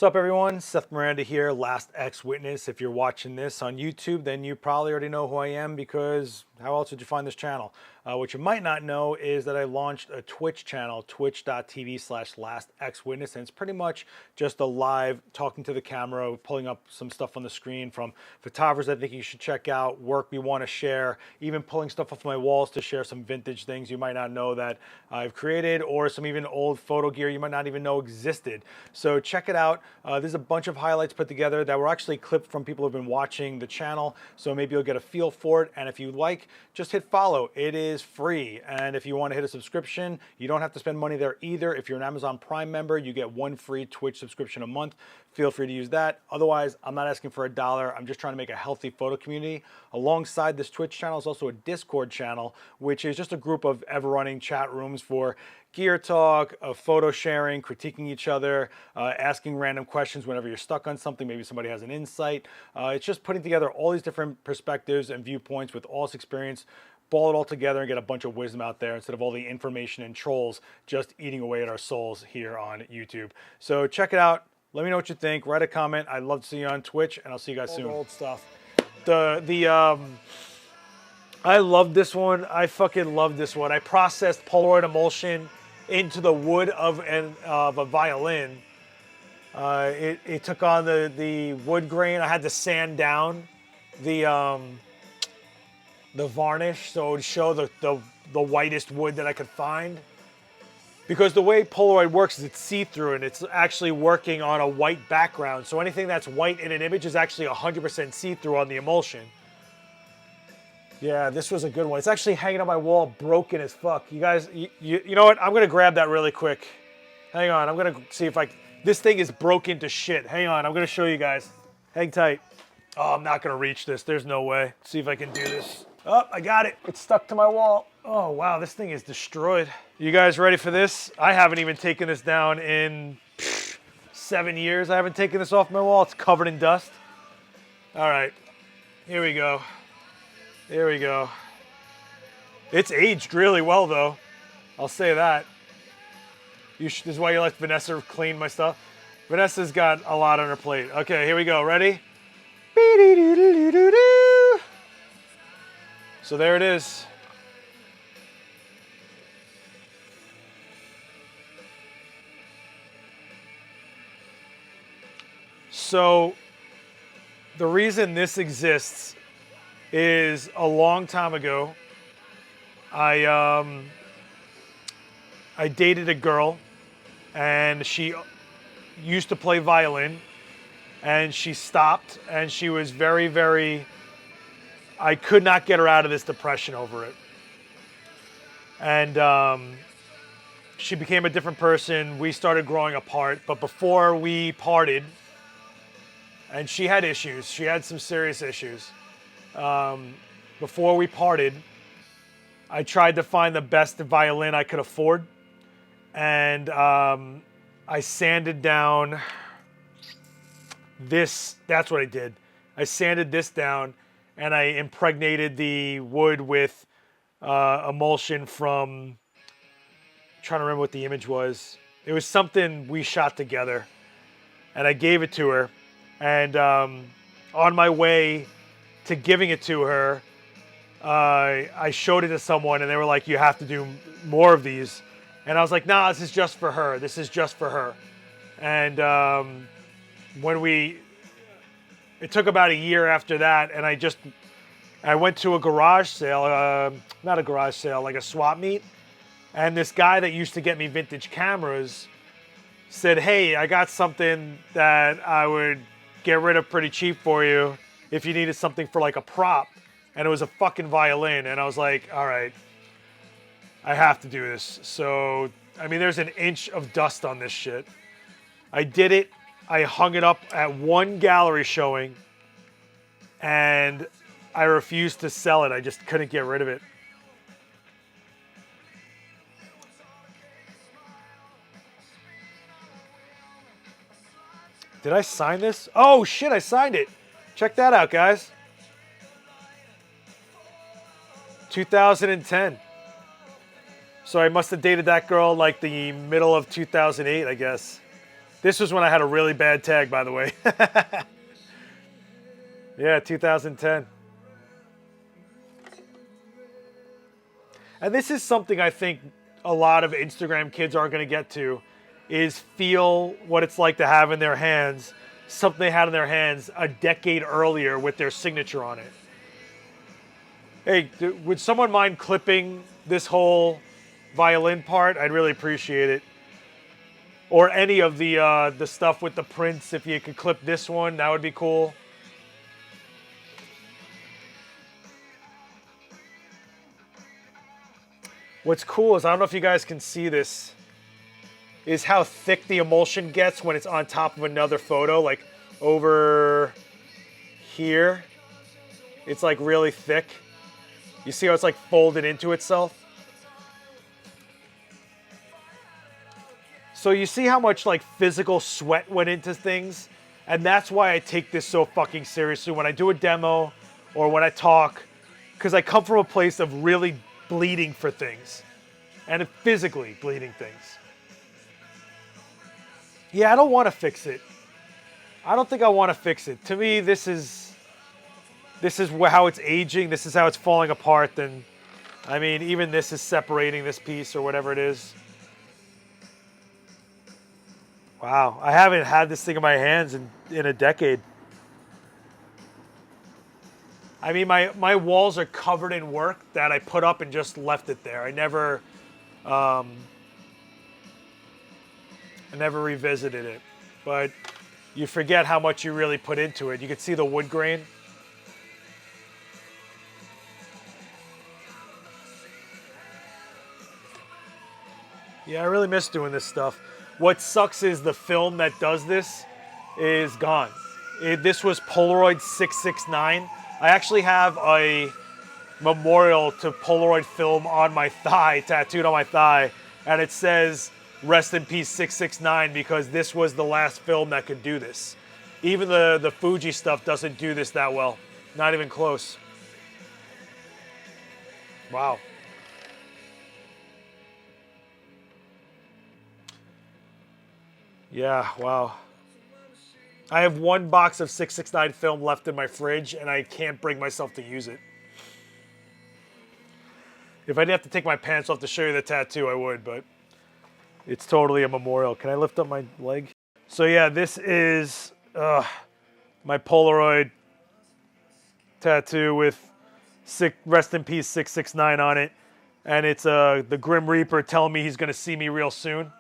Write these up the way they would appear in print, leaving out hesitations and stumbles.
What's up, everyone? Seth Miranda here, Last Ex-Witness. If you're watching this on YouTube, then you probably already know who I am, because how else would you find this channel? What you might not know is that I launched a Twitch channel, twitch.tv/lastexwitness, and it's pretty much just a live talking to the camera, pulling up some stuff on the screen from photographers I think you should check out, work we want to share, even pulling stuff off my walls to share some vintage things you might not know that I've created, or some even old photo gear you might not even know existed. So check it out. There's a bunch of highlights put together that were actually clipped from people who've been watching the channel, so maybe you'll get a feel for it. And if you like, just hit follow. It is free. And if you want to hit a subscription, you don't have to spend money there either. If you're an Amazon Prime member, you get one free Twitch subscription a month. Feel free to use that. Otherwise, I'm not asking for $1. I'm just trying to make a healthy photo community. Alongside this Twitch channel is also a Discord channel, which is just a group of ever-running chat rooms for gear talk, photo sharing, critiquing each other, asking random questions whenever you're stuck on something. Maybe somebody has an insight. It's just putting together all these different perspectives and viewpoints with all this experience, ball it all together and get a bunch of wisdom out there instead of all the information and trolls just eating away at our souls here on YouTube. So check it out. Let me know what you think. Write a comment. I'd love to see you on Twitch, and I'll see you guys soon. Old stuff. I love this one. I fucking love this one. I processed Polaroid emulsion into the wood of a violin. It took on the wood grain. I had to sand down the varnish so it would show the whitest wood that I could find. Because the way Polaroid works is it's see-through, and it's actually working on a white background. So anything that's white in an image is actually 100% see-through on the emulsion. Yeah, this was a good one. It's actually hanging on my wall, broken as fuck. You guys, you know what? I'm gonna grab that really quick. Hang on, I'm gonna see if this thing is broken to shit. Hang on, I'm gonna show you guys. Hang tight. Oh, I'm not gonna reach this. There's no way. Let's see if I can do this. Oh, I got it. It's stuck to my wall. Oh, wow, this thing is destroyed. You guys ready for this? I haven't even taken this down in 7 years. I haven't taken this off my wall. It's covered in dust. All right, here we go. Here we go. It's aged really well, though. I'll say that. This is why you let Vanessa clean my stuff. Vanessa's got a lot on her plate. Okay, here we go. Ready? So there it is. So the reason this exists is a long time ago, I dated a girl, and she used to play violin, and she stopped, and she was very, very, I could not get her out of this depression over it. And she became a different person. We started growing apart, but before we parted, and she had issues, she had some serious issues. Before we parted, I tried to find the best violin I could afford, and I sanded down this. That's what I did. I sanded this down, and I impregnated the wood with emulsion from, I'm trying to remember what the image was. It was something we shot together, and I gave it to her. And on my way to giving it to her, I showed it to someone, and they were like, "You have to do more of these." And I was like, "Nah, this is just for her. This is just for her." And it took about a year after that, and I went to a garage sale, not a garage sale, like a swap meet. And this guy that used to get me vintage cameras said, "Hey, I got something that I would get rid of pretty cheap for you if you needed something for like a prop." And it was a fucking violin. And I was like, all right, I have to do this. So, I mean, there's an inch of dust on this shit. I did it. I hung it up at one gallery showing, and I refused to sell it. I just couldn't get rid of it. Did I sign this? Oh shit, I signed it. Check that out, guys. 2010. So I must have dated that girl like the middle of 2008, I guess. This was when I had a really bad tag, by the way. Yeah, 2010. And this is something I think a lot of Instagram kids are going to get to, is feel what it's like to have in their hands something they had in their hands a decade earlier with their signature on it. Hey, would someone mind clipping this whole violin part? I'd really appreciate it. Or any of the stuff with the prints, if you could clip this one, that would be cool. What's cool is, I don't know if you guys can see this, is how thick the emulsion gets when it's on top of another photo, like over here. It's like really thick. You see how it's like folded into itself? So you see how much like physical sweat went into things? And that's why I take this so fucking seriously when I do a demo or when I talk, because I come from a place of really bleeding for things and physically bleeding things. Yeah, I don't want to fix it. I don't think I want to fix it. To me, this is how it's aging. This is how it's falling apart. And I mean, even this is separating this piece or whatever it is. Wow, I haven't had this thing in my hands in a decade. I mean, my walls are covered in work that I put up and just left it there. I never revisited it. But you forget how much you really put into it. You can see the wood grain. Yeah, I really miss doing this stuff. What sucks is the film that does this is gone. This was Polaroid 669. I actually have a memorial to Polaroid film on my thigh, tattooed on my thigh, and it says, "Rest in peace 669," because this was the last film that could do this. Even the Fuji stuff doesn't do this that well. Not even close. Wow. Yeah, wow. I have one box of 669 film left in my fridge, and I can't bring myself to use it. If I didn't have to take my pants off to show you the tattoo, I would, but it's totally a memorial. Can I lift up my leg? So yeah, this is my Polaroid tattoo with "Rest in Peace 669" on it. And it's the Grim Reaper telling me he's going to see me real soon.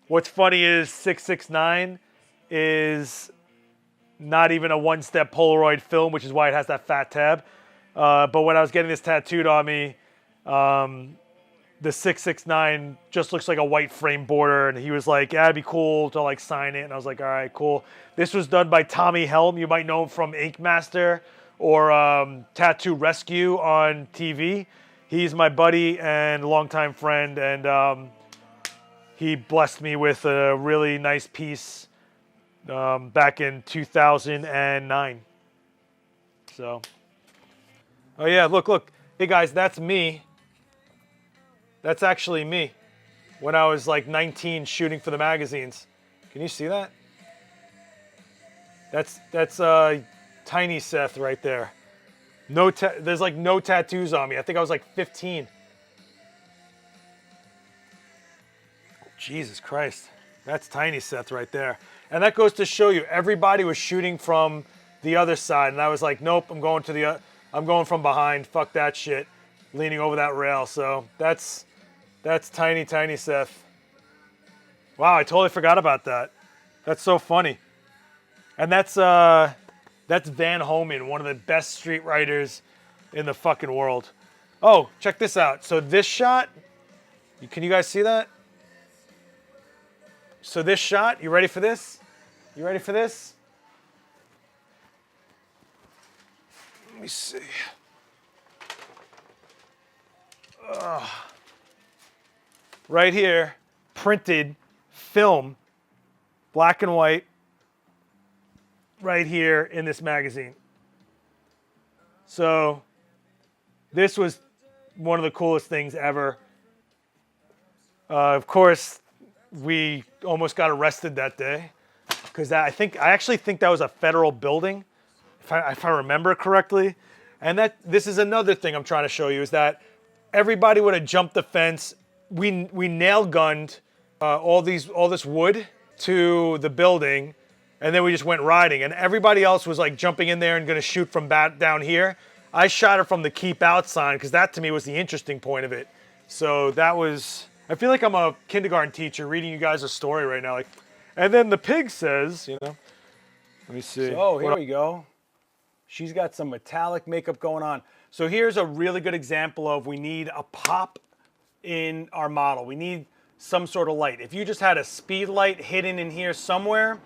What's funny is 669 is not even a one-step Polaroid film, which is why it has that fat tab. But when I was getting this tattooed on me, the 669 just looks like a white frame border, and he was like, yeah, it'd be cool to like sign it. And I was like, all right, cool. This was done by Tommy Helm. You might know him from Ink Master or Tattoo Rescue on TV. He's my buddy and longtime friend, and he blessed me with a really nice piece back in 2009. So, oh yeah, look. Hey guys, that's me. That's actually me when I was like 19 shooting for the magazines. Can you see that? That's tiny Seth right there. There's like no tattoos on me. I think I was like 15. Jesus Christ. That's tiny Seth right there. And that goes to show you, everybody was shooting from the other side, and I was like, nope, I'm going from behind. Fuck that shit. Leaning over that rail. So that's tiny Seth. Wow, I totally forgot about that. That's so funny. And that's Van Homan, one of the best street writers in the fucking world. Oh, check this out. So this shot, can you guys see that? So this shot, you ready for this? You ready for this? Let me see. Right here, printed film, black and white, right here in this magazine. So this was one of the coolest things ever. Of course, we almost got arrested that day because I actually think that was a federal building, if I remember correctly. And this is another thing I'm trying to show you is that everybody would have jumped the fence. We nail gunned all this wood to the building, and then we just went riding. And everybody else was like jumping in there and going to shoot from down here. I shot it from the keep out sign because that to me was the interesting point of it. So that was. I feel like I'm a kindergarten teacher reading you guys a story right now. Like, and then the pig says, you know. Let me see. Oh, here we go. She's got some metallic makeup going on. So here's a really good example of we need a pop in our model. We need some sort of light. If you just had a speed light hidden in here somewhere,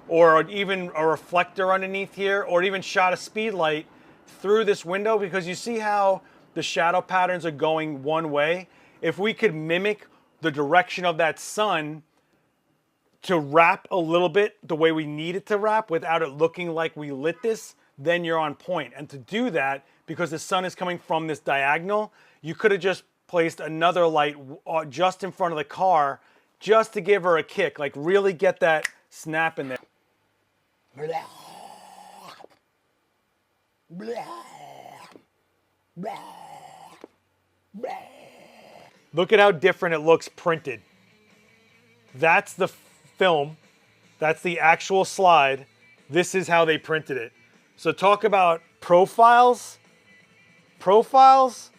or even a reflector underneath here, or even shot a speed light through this window, because you see how the shadow patterns are going one way. If we could mimic the direction of that sun to wrap a little bit the way we need it to wrap without it looking like we lit this, then you're on point. And to do that, because the sun is coming from this diagonal, you could have just placed another light just in front of the car just to give her a kick, like really get that snap in there. Look at how different it looks printed. That's the film. That's the actual slide. This is how they printed it. So talk about profiles. Profiles.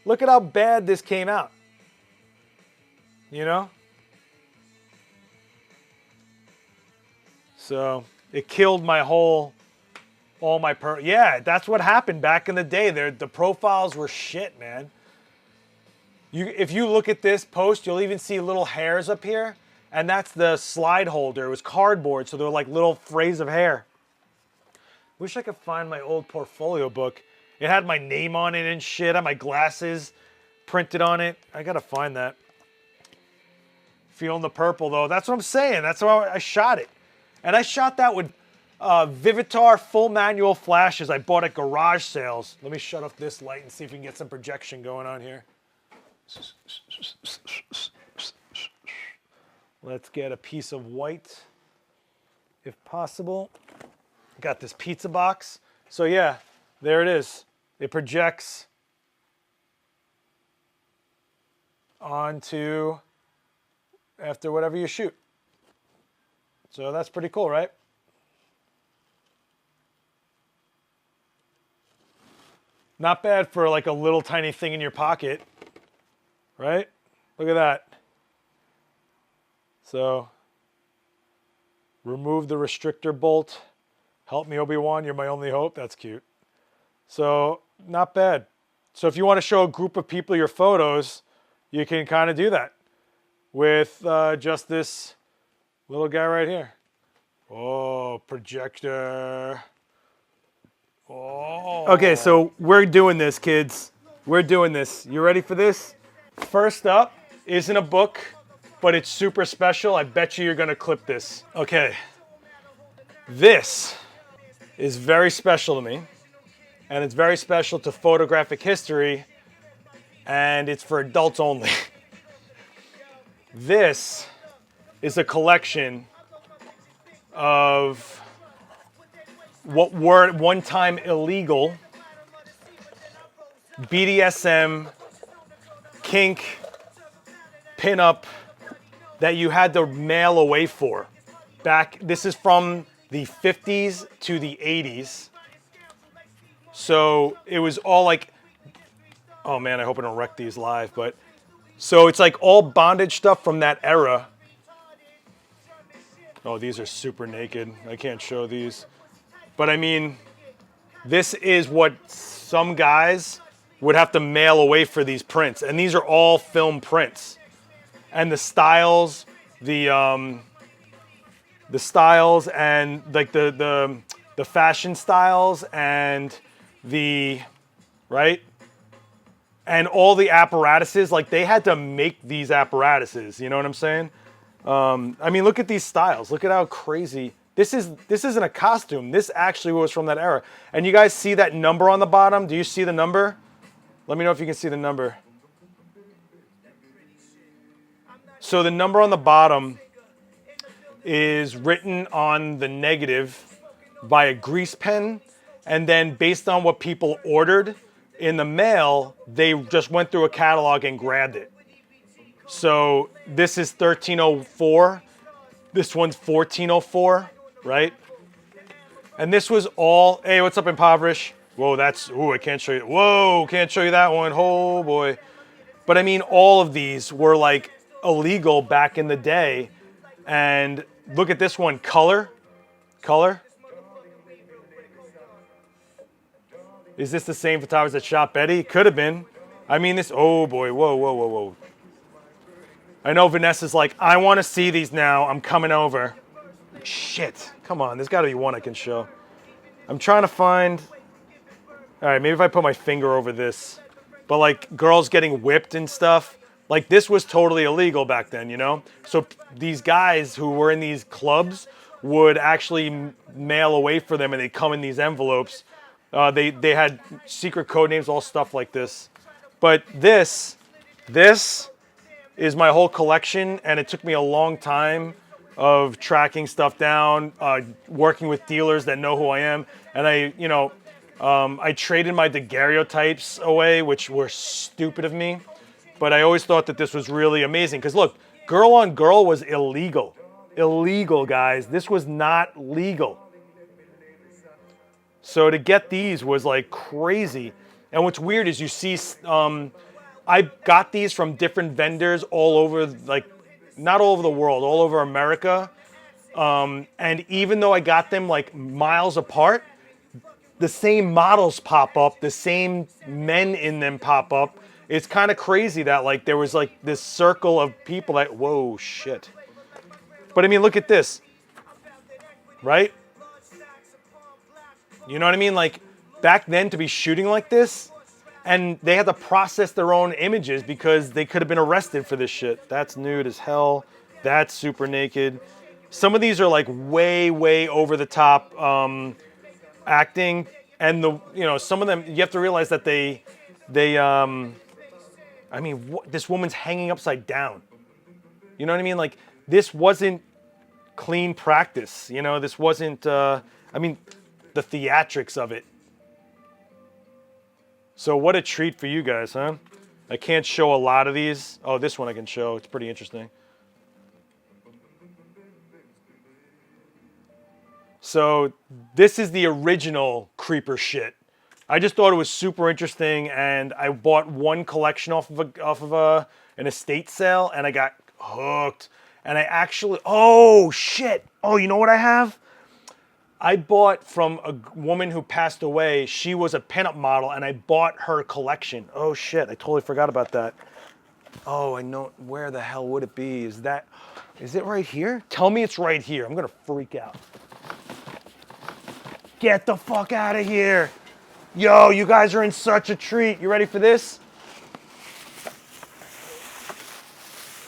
Look at how bad this came out. You know? So it killed my all my yeah, that's what happened back in the day. The profiles were shit, man. If you look at this post, you'll even see little hairs up here, and that's the slide holder. It was cardboard, so there were like little frays of hair. Wish I could find my old portfolio book. It had my name on it and shit. I had my glasses printed on it. I gotta find that. Feeling the purple though. That's what I'm saying. That's why I shot it. And I shot that with Vivitar full manual flashes I bought at garage sales. Let me shut off this light and see if we can get some projection going on here. Let's get a piece of white, if possible. Got this pizza box. So yeah, there it is. It projects onto after whatever you shoot. So that's pretty cool, right? Not bad for like a little tiny thing in your pocket, right? Look at that. So, remove the restrictor bolt. Help me, Obi-Wan, you're my only hope. That's cute. So, not bad. So if you want to show a group of people your photos, you can kind of do that with just this little guy right here. Oh, projector. Oh. Okay, so we're doing this, kids. We're doing this. You ready for this? First up isn't a book, but it's super special. I bet you're going to clip this. Okay. This is very special to me, and it's very special to photographic history, and it's for adults only. This is a collection of what were at one time illegal BDSM, kink, pinup that you had to mail away for. This is from the 50s to the 80s. So it was all like, oh man, I hope I don't wreck these live, but so it's like all bondage stuff from that era. Oh, these are super naked. I can't show these. But I mean, this is what some guys would have to mail away for these prints. And these are all film prints. And the styles, the styles and like the fashion styles and the, right? And all the apparatuses, like they had to make these apparatuses, you know what I'm saying? I mean, look at these styles. Look at how crazy. This isn't a costume. This actually was from that era. And you guys see that number on the bottom? Do you see the number? Let me know if you can see the number. So the number on the bottom is written on the negative by a grease pen, and then based on what people ordered in the mail, they just went through a catalog and grabbed it. So this is 1304. This one's 1404, right? And this was all, hey, what's up, Impoverish? Whoa, that's, ooh, I can't show you. Whoa, can't show you that one. Oh, boy. But I mean, all of these were like illegal back in the day. And look at this one, color. Color. Is this the same photographers that shot Betty? Could have been. I mean, this, oh boy, whoa, whoa, whoa, whoa. I know Vanessa's like, I want to see these now. I'm coming over. Shit, come on, there's got to be one I can show. I'm trying to find, all right, maybe if I put my finger over this, but like girls getting whipped and stuff, like this was totally illegal back then, you know? So these guys who were in these clubs would actually mail away for them and they'd come in these envelopes. They had secret code names, all stuff like this. But this is my whole collection, and it took me a long time of tracking stuff down, working with dealers that know who I am. And I traded my daguerreotypes away, which were stupid of me. But I always thought that this was really amazing. Because look, girl on girl was illegal. Illegal, guys. This was not legal. So to get these was like crazy. And what's weird is you see, I got these from different vendors all over, like, not all over the world, all over America. And even though I got them like miles apart, the same models pop up, the same men in them pop up. It's kind of crazy that like there was like this circle of people that, whoa, shit. But I mean, look at this, right? You know what I mean? Like back then to be shooting like this, and they had to process their own images because they could have been arrested for this shit. That's nude as hell. That's super naked. Some of these are like way, way over the top acting. And some of them, you have to realize that this woman's hanging upside down. You know what I mean? Like this wasn't clean practice. You know, this wasn't, the theatrics of it. So what a treat for you guys, huh? I can't show a lot of these. Oh, this one I can show. It's pretty interesting. So this is the original creeper shit. I just thought it was super interesting, and I bought one collection off of an estate sale, and I got hooked. And I actually, oh shit! Oh, you know what I have? I bought from a woman who passed away. She was a pinup model, and I bought her collection. Oh shit, I totally forgot about that. Oh, I know, where the hell would it be? Is it right here? Tell me it's right here. I'm gonna freak out. Get the fuck out of here. Yo, you guys are in such a treat. You ready for this?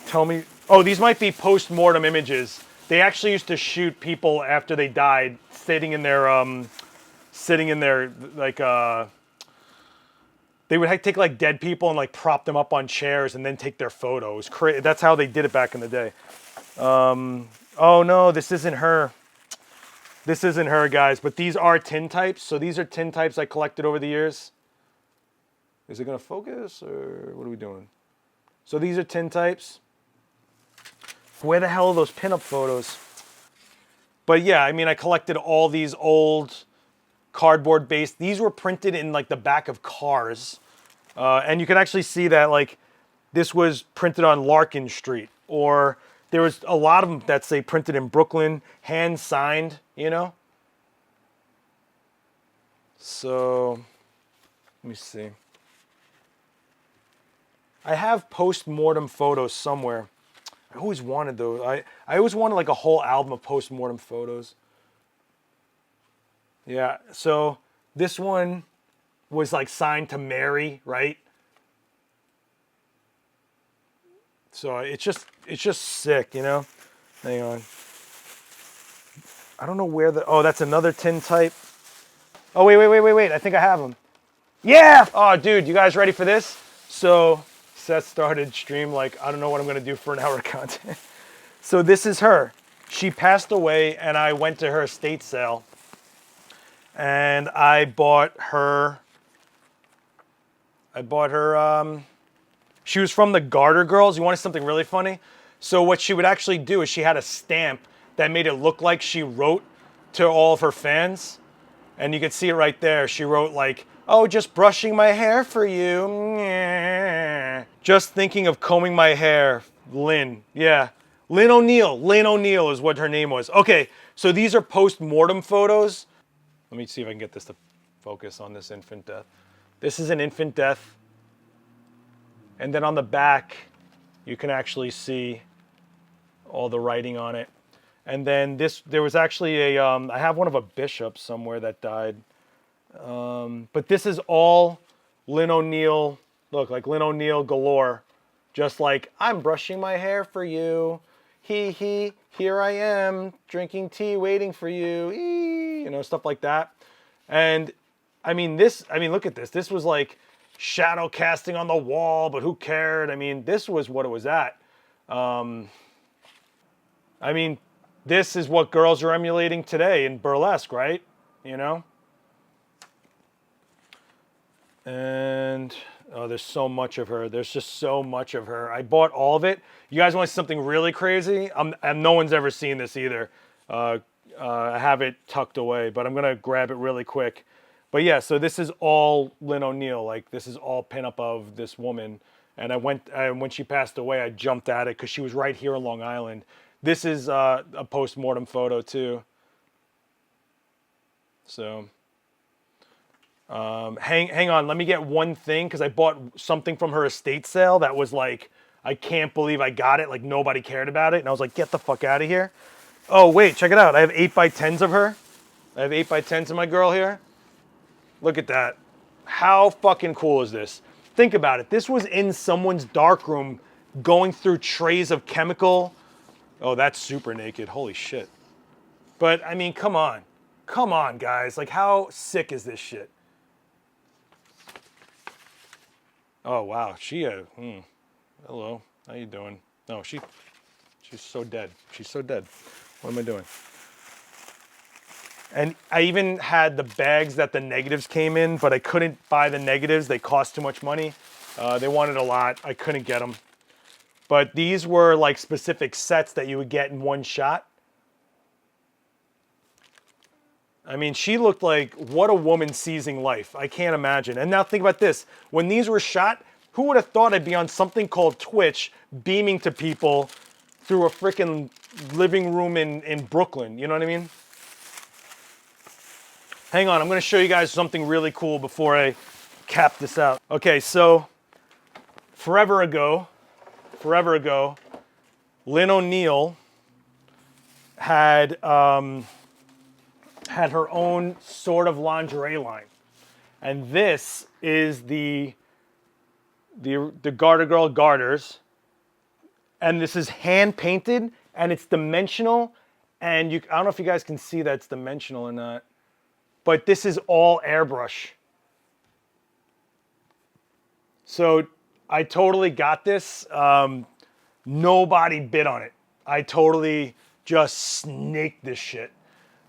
Tell me, oh, these might be post-mortem images. They actually used to shoot people after they died, sitting in their, like, they would take like dead people and like prop them up on chairs and then take their photos. That's how they did it back in the day. Oh no, this isn't her. This isn't her, guys, but these are tintypes. So these are tintypes I collected over the years. Is it gonna focus or what are we doing? So these are tintypes. Where the hell are those pinup photos? But yeah, I mean, I collected all these old cardboard based. These were printed in like the back of cars. And you can actually see that like this was printed on Larkin Street, or there was a lot of them that say printed in Brooklyn, hand signed, you know? So, let me see. I have post-mortem photos somewhere. I always wanted those. I always wanted like a whole album of post-mortem photos. Yeah, so this one was like signed to Mary, right? So it's just sick, you know? Hang on. I don't know where oh, that's another tintype. Oh, wait. I think I have them. Yeah! Oh, dude, you guys ready for this? So Seth started stream like, I don't know what I'm going to do for an hour of content. So this is her. she passed away, and I went to her estate sale, and I bought her. She was from the Garter Girls. You wanted something really funny? So what she would actually do is she had a stamp that made it look like she wrote to all of her fans. And you can see it right there. She wrote like, oh, just brushing my hair for you. Just thinking of combing my hair. Lynne. Yeah. Lynne O'Neill. Lynne O'Neill is what her name was. Okay, so these are post-mortem photos. Let me see if I can get this to focus on this infant death. This is an infant death. And then on the back, you can actually see all the writing on it. And then there was actually I have one of a bishop somewhere that died. But this is all Lynne O'Neill, look, like Lynne O'Neill galore. Just like, I'm brushing my hair for you. Here I am, drinking tea, waiting for you. You know, stuff like that. And I mean, look at this. This was like shadow casting on the wall, but who cared? I mean, this was what it was at. I mean, this is what girls are emulating today in burlesque, right? You know? And, oh, there's so much of her. There's just so much of her. I bought all of it. You guys want something really crazy? No one's ever seen this either. I have it tucked away, but I'm going to grab it really quick. But yeah, so this is all Lynne O'Neill. Like, this is all pinup of this woman. And when she passed away, I jumped at it because she was right here on Long Island. This is a post-mortem photo too. So, hang on. Let me get one thing because I bought something from her estate sale that was like, I can't believe I got it. Like, nobody cared about it. And I was like, get the fuck out of here. Oh, wait, check it out. I have 8x10s of her. I have 8x10s of my girl here. Look at that. How fucking cool is this? Think about it. This was in someone's darkroom going through trays of chemical. Oh, that's super naked. Holy shit. But, I mean, come on. Come on, guys. Like, how sick is this shit? Oh, wow. Hello. How you doing? No, she's so dead. She's so dead. What am I doing? And I even had the bags that the negatives came in, but I couldn't buy the negatives. They cost too much money. They wanted a lot. I couldn't get them. But these were like specific sets that you would get in one shot. I mean, she looked like, what a woman seizing life. I can't imagine. And now think about this. When these were shot, who would have thought I'd be on something called Twitch beaming to people through a freaking living room in Brooklyn? You know what I mean? Hang on, I'm going to show you guys something really cool before I cap this out. Okay, so forever ago, Lynne O'Neill had her own sort of lingerie line. And this is the Garter Girl garters. And this is hand painted and it's dimensional. And I don't know if you guys can see that it's dimensional or not. But this is all airbrush. So I totally got this. Nobody bid on it. I totally just snaked this shit.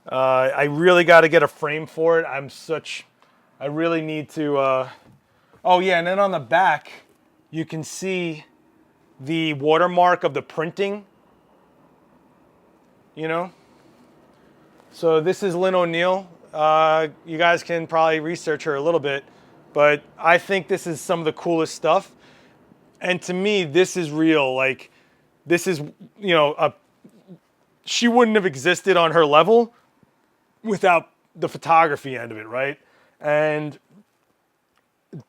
I really got to get a frame for it. I really need to. Oh yeah, and then on the back, you can see the watermark of the printing. You know? So this is Lynne O'Neill. You guys can probably research her a little bit, but I think this is some of the coolest stuff. And to me, this is real. Like, this is, you know, she wouldn't have existed on her level without the photography end of it, right? And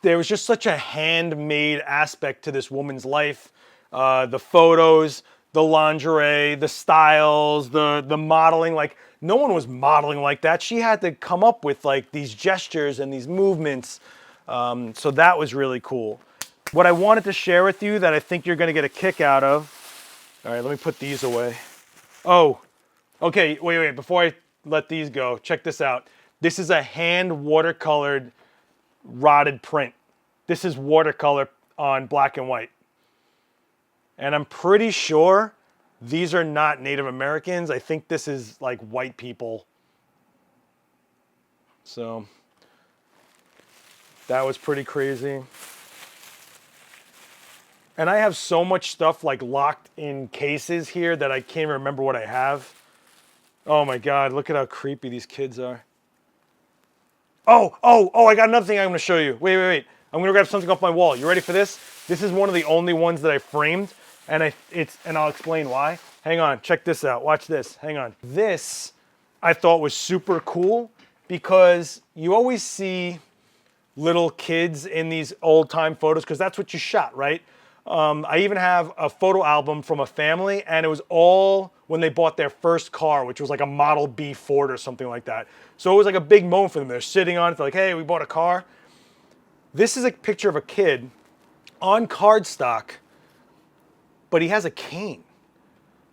there was just such a handmade aspect to this woman's life. The photos, the lingerie, the styles, the modeling. Like, no one was modeling like that. She had to come up with like these gestures and these movements. So that was really cool. What I wanted to share with you that I think you're going to get a kick out of. All right, let me put these away. Oh, okay, wait. Before I let these go, check this out. This is a hand watercolored rotted print. This is watercolor on black and white. And I'm pretty sure These are not Native Americans. I think this is like white people. So that was pretty crazy. And I have so much stuff like locked in cases here that I can't remember what I have. Oh my God, look at how creepy these kids are. Oh, I got another thing I'm gonna show you. Wait. I'm gonna grab something off my wall. You ready for this? This is one of the only ones that I framed, and I'll explain why. Hang on, check this out. Watch this, hang on. This I thought was super cool because you always see little kids in these old time photos because that's what you shot, right? I even have a photo album from a family, and it was all when they bought their first car, which was like a Model B Ford or something like that. So it was like a big moment for them. They're sitting on it, they're like, hey, we bought a car. This is a picture of a kid on cardstock, but he has a cane.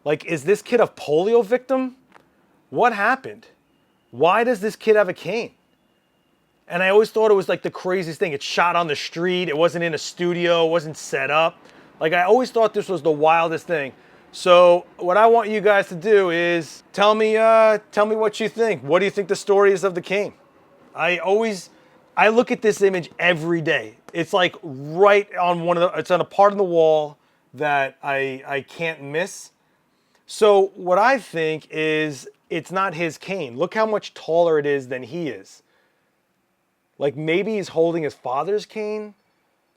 Like, is this kid a polio victim? What happened? Why does this kid have a cane? And I always thought it was like the craziest thing. It's shot on the street. It wasn't in a studio. It wasn't set up. Like, I always thought this was the wildest thing. So what I want you guys to do is tell me what you think. What do you think the story is of the cane? I look at this image every day. It's like right on it's on a part of the wall that I can't miss. So what I think is it's not his cane. Look how much taller it is than he is. Like, maybe he's holding his father's cane.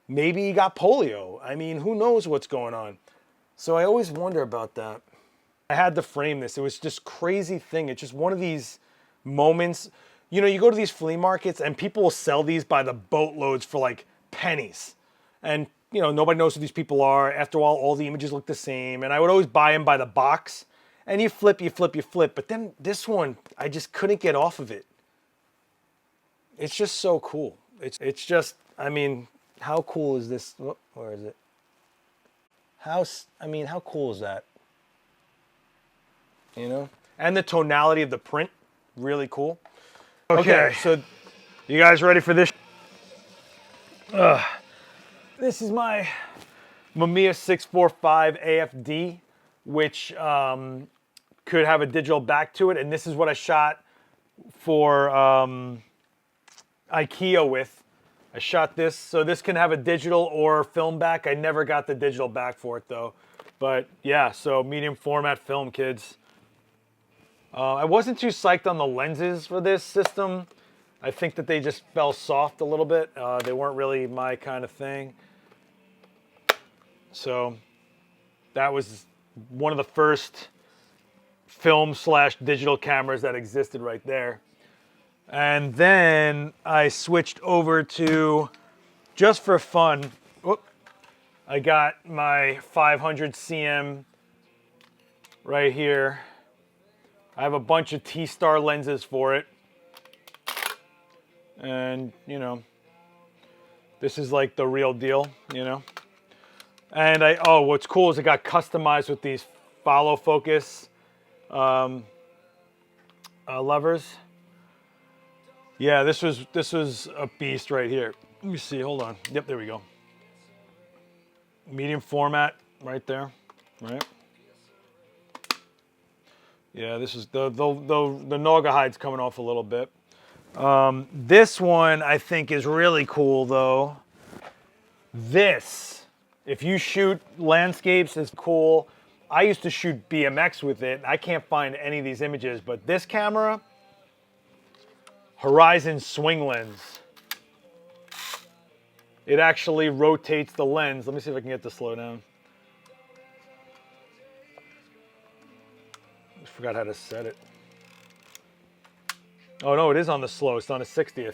Maybe he got polio. I mean, who knows what's going on? So I always wonder about that. I had to frame this. It was just crazy thing. It's just one of these moments. You know, you go to these flea markets and people will sell these by the boatloads for like pennies. And, you know, nobody knows who these people are. After a while, all the images look the same. And I would always buy them by the box. And you flip. But then this one, I just couldn't get off of it. It's just so cool. It's just, I mean, how cool is this? Where is it? How cool is that? You know? And the tonality of the print, really cool. Okay, so you guys ready for this? This is my Mamiya 645 AFD, which could have a digital back to it. And this is what I shot for IKEA with. I shot this, so this can have a digital or film back. I never got the digital back for it though. But yeah, so medium format film, kids. I wasn't too psyched on the lenses for this system. I think that they just fell soft a little bit. They weren't really my kind of thing. So that was one of the first film/digital cameras that existed right there. And then I switched over to, just for fun, I got my 500 cm right here. I have a bunch of T-Star lenses for it. And, you know, this is like the real deal, you know. And what's cool is it got customized with these follow focus levers. Yeah, this was a beast right here. Let me see, hold on. Yep, there we go. Medium format right there, right? Yeah, this is the Naugahide's coming off a little bit. This one I think is really cool though. This, if you shoot landscapes, is cool. I used to shoot BMX with it. I can't find any of these images, but this camera, Horizon swing lens. It actually rotates the lens. Let me see if I can get this slow down. I forgot how to set it. Oh no, it is on the slow. It's on a 60th.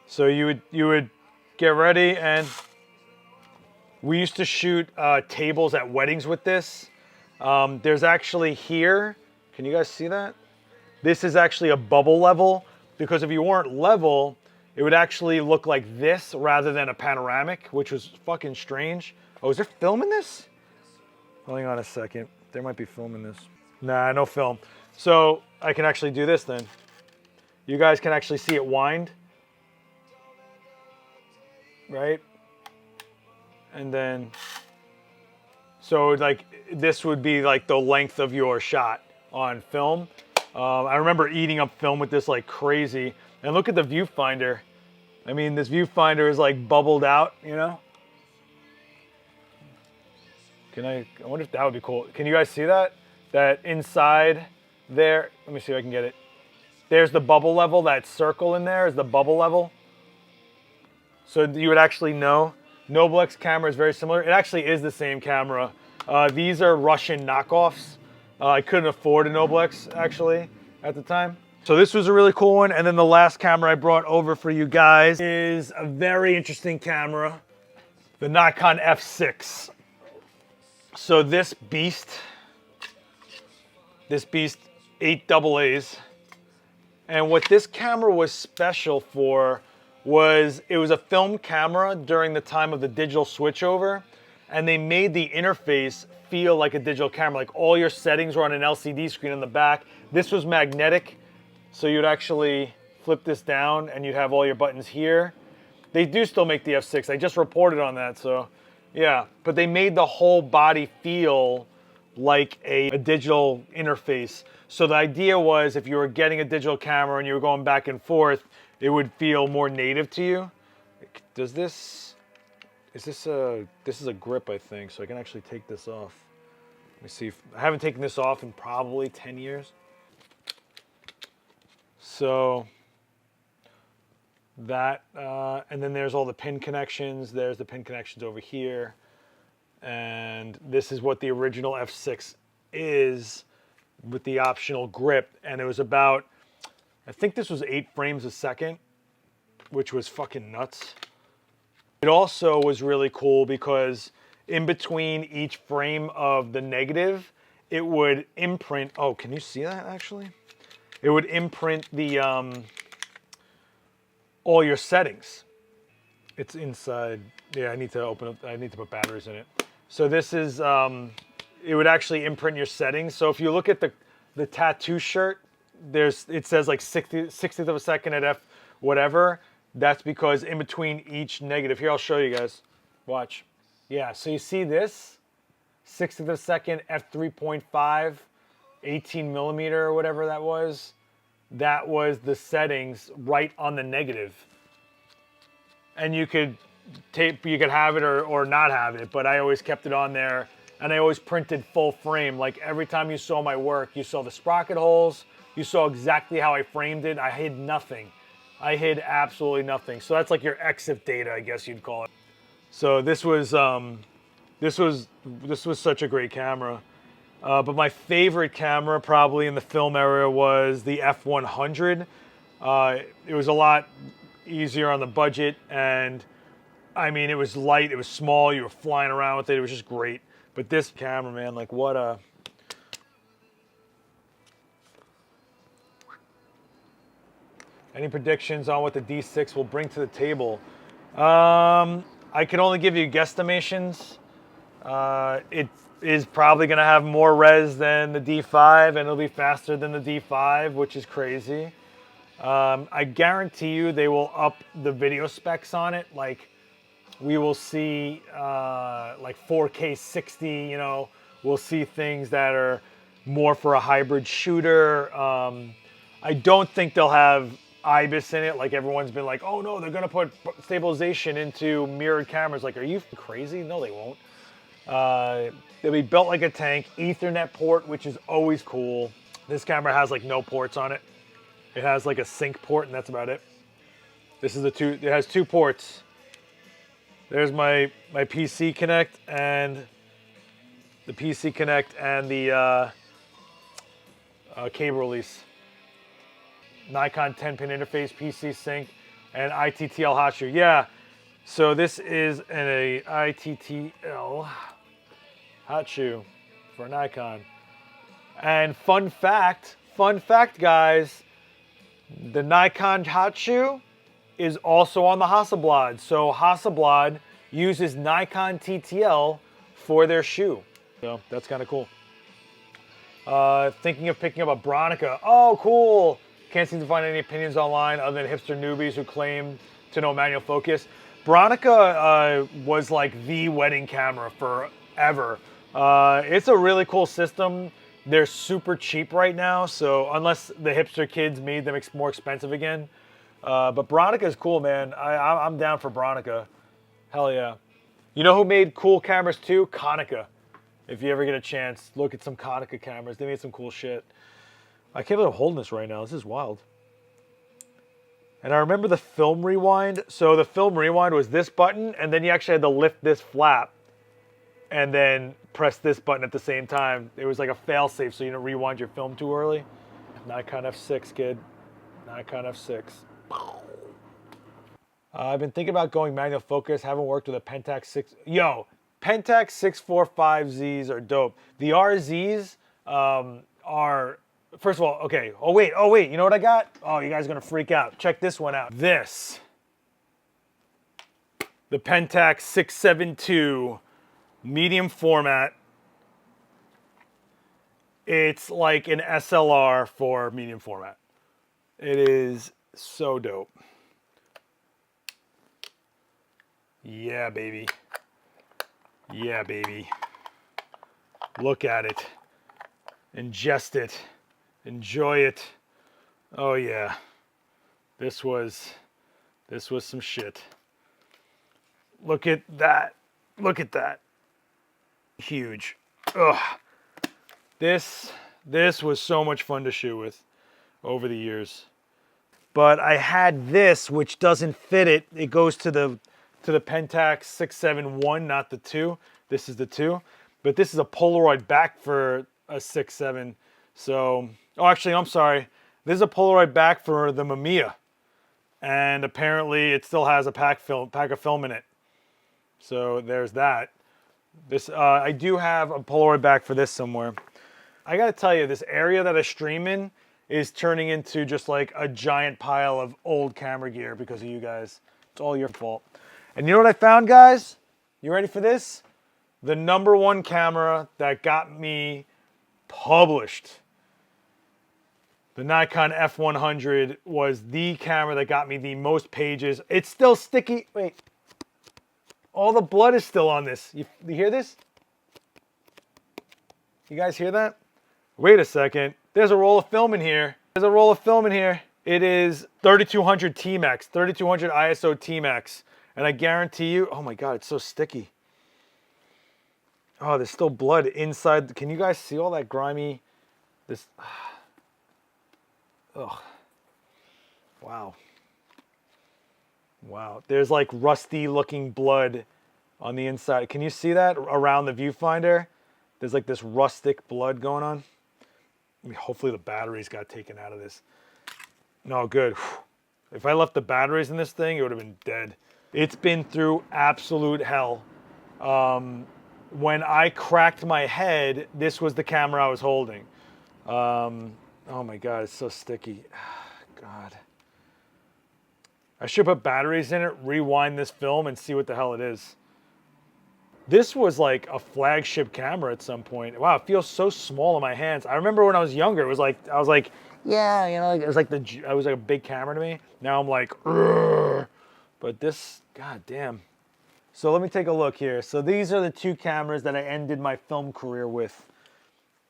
So you would get ready, and we used to shoot tables at weddings with this. There's actually here, can you guys see that? This is actually a bubble level, because if you weren't level, it would actually look like this rather than a panoramic, which was fucking strange. Oh, is there film in this? Hang on a second. There might be film in this. Nah, no film. So I can actually do this then. You guys can actually see it wind. Right? And then So like this would be like the length of your shot on film. I remember eating up film with this like crazy. And look at the viewfinder. I mean, this viewfinder is like bubbled out, you know? I wonder if that would be cool. Can you guys see that? That inside there, let me see if I can get it. There's the bubble level, that circle in there is the bubble level. So you would actually know. Noblex camera is very similar. It actually is the same camera. These are Russian knockoffs. I couldn't afford a Noblex actually at the time. So this was a really cool one. And then the last camera I brought over for you guys is a very interesting camera, the Nikon F6. So this beast 8 AA's. And what this camera was special for was it was a film camera during the time of the digital switchover, and they made the interface feel like a digital camera. Like all your settings were on an LCD screen in the back. This was magnetic, so you'd actually flip this down and you'd have all your buttons here. They do still make the F6. I just reported on that, so yeah. But they made the whole body feel like a digital interface. So the idea was if you were getting a digital camera and you were going back and forth, it would feel more native to you. This is a grip, I think, so I can actually take this off. Let me see. I haven't taken this off in probably 10 years. So that, and then there's all the pin connections. There's the pin connections over here. And this is what the original F6 is with the optional grip. And it was about, I think this was 8 frames a second, which was fucking nuts. It also was really cool because in between each frame of the negative, it would imprint, oh, can you see that actually? It would imprint the, all your settings. It's inside, yeah, I need to open up, I need to put batteries in it. So this is, it would actually imprint your settings. So if you look at the tattoo shirt, it says like 60th of a second at F whatever. That's because in between each negative, here I'll show you guys, watch. Yeah, so you see this, 60th of a second, F3.5, 18 millimeter or whatever that was the settings right on the negative. And you could have it or not have it, but I always kept it on there, and I always printed full frame. Like every time you saw my work, you saw the sprocket holes, you saw exactly how I framed it. I hid nothing. I hid absolutely nothing. So that's like your EXIF data, I guess you'd call it. So this was such a great camera. But my favorite camera probably in the film area was the F100. It was a lot easier on the budget, and I mean, it was light, it was small, you were flying around with it, it was just great. But this camera, man, like what a... Any predictions on what the D6 will bring to the table? I can only give you guesstimations. It is probably going to have more res than the D5, and it'll be faster than the D5, which is crazy. I guarantee you they will up the video specs on it. Like, we will see like 4K 60, you know, we'll see things that are more for a hybrid shooter. I don't think they'll have IBIS in it. Like everyone's been like, oh no, they're gonna put stabilization into mirrored cameras. Like, are you crazy? No, they won't. They'll be built like a tank. Ethernet port, which is always cool. This camera has like no ports on it. It has like a sync port, and that's about it. This is it has 2 ports. There's my PC Connect and the PC Connect and the cable release. Nikon 10-pin interface, PC sync, and ITTL hot shoe. Yeah, so this is an ITTL hot shoe for Nikon. And fun fact, guys, the Nikon hot shoe is also on the Hasselblad. So Hasselblad uses Nikon TTL for their shoe. So that's kind of cool. Thinking of picking up a Bronica. Oh, cool. Can't seem to find any opinions online other than hipster newbies who claim to know manual focus. Bronica was like the wedding camera forever. It's a really cool system. They're super cheap right now, so unless the hipster kids made them more expensive again. But Bronica is cool, man. I'm down for Bronica. Hell yeah. You know who made cool cameras too? Konica. If you ever get a chance, look at some Konica cameras. They made some cool shit. I can't believe I'm holding this right now. This is wild. And I remember the film rewind. So the film rewind was this button, and then you actually had to lift this flap and then press this button at the same time. It was like a fail-safe so you didn't rewind your film too early. Nikon F6, kid. Nikon F6. I've been thinking about going manual focus. Haven't worked with a Pentax 6. Yo, Pentax 645Zs are dope. The RZs are, first of all, okay. Oh wait, you know what I got? Oh, you guys are gonna freak out. Check this one out. This. The Pentax 672 medium format. It's like an SLR for medium format. It is so dope. Yeah, baby. Yeah, baby. Look at it. Ingest it. Enjoy it. Oh yeah. This was some shit. Look at that. Look at that. Huge. Ugh. This was so much fun to shoot with over the years. But I had this, which doesn't fit it. It goes to the Pentax 671, not the 2. This is the 2. But this is a Polaroid back for a 6.7. So, oh, actually, I'm sorry. This is a Polaroid back for the Mamiya. And apparently it still has a pack of film in it. So there's that. This I do have a Polaroid back for this somewhere. I gotta tell you, this area that I stream in is turning into just like a giant pile of old camera gear because of you guys. It's all your fault. And you know what I found, guys? You ready for this? The #1 camera that got me published. The Nikon F100 was the camera that got me the most pages. It's still sticky. Wait. All the blood is still on this. You hear this? You guys hear that? Wait a second. There's a roll of film in here. There's a roll of film in here. It is 3200 T-Max, 3200 ISO T-Max. And I guarantee you, oh my God, it's so sticky. Oh, there's still blood inside. Can you guys see all that grimy, this, ugh. Wow. Wow, there's like rusty looking blood on the inside. Can you see that around the viewfinder? There's like this rustic blood going on. I mean, hopefully the batteries got taken out of this. No, good. If I left the batteries in this thing, it would have been dead. It's been through absolute hell. When I cracked my head, this was the camera I was holding. Oh my God, it's so sticky. God. I should put batteries in it, rewind this film, and see what the hell it is. This was like a flagship camera at some point. Wow, it feels so small in my hands. I remember when I was younger, it was like, I was like, yeah, you know, it was like a big camera to me. Now I'm like, urgh. But this, god damn. So let me take a look here. So these are the two cameras that I ended my film career with.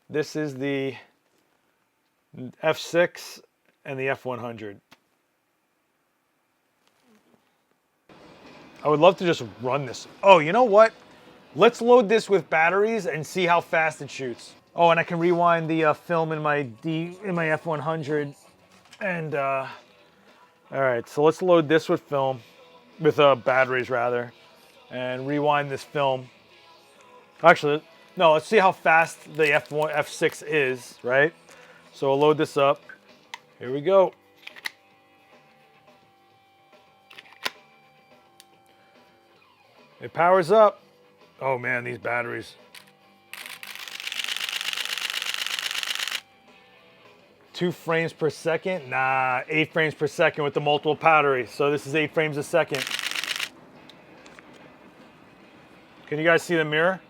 This is the F6 and the F100. I would love to just run this. Oh, you know what? Let's load this with batteries and see how fast it shoots. Oh, and I can rewind the film in my F100. And all right, so let's load this with film, with batteries rather, and rewind this film. Actually, no, let's see how fast the F6 is, right? So I'll load this up. Here we go. It powers up. Oh man, these batteries. 2 frames per second? Nah, 8 frames per second with the multiple batteries. So this is 8 frames a second. Can you guys see the mirror?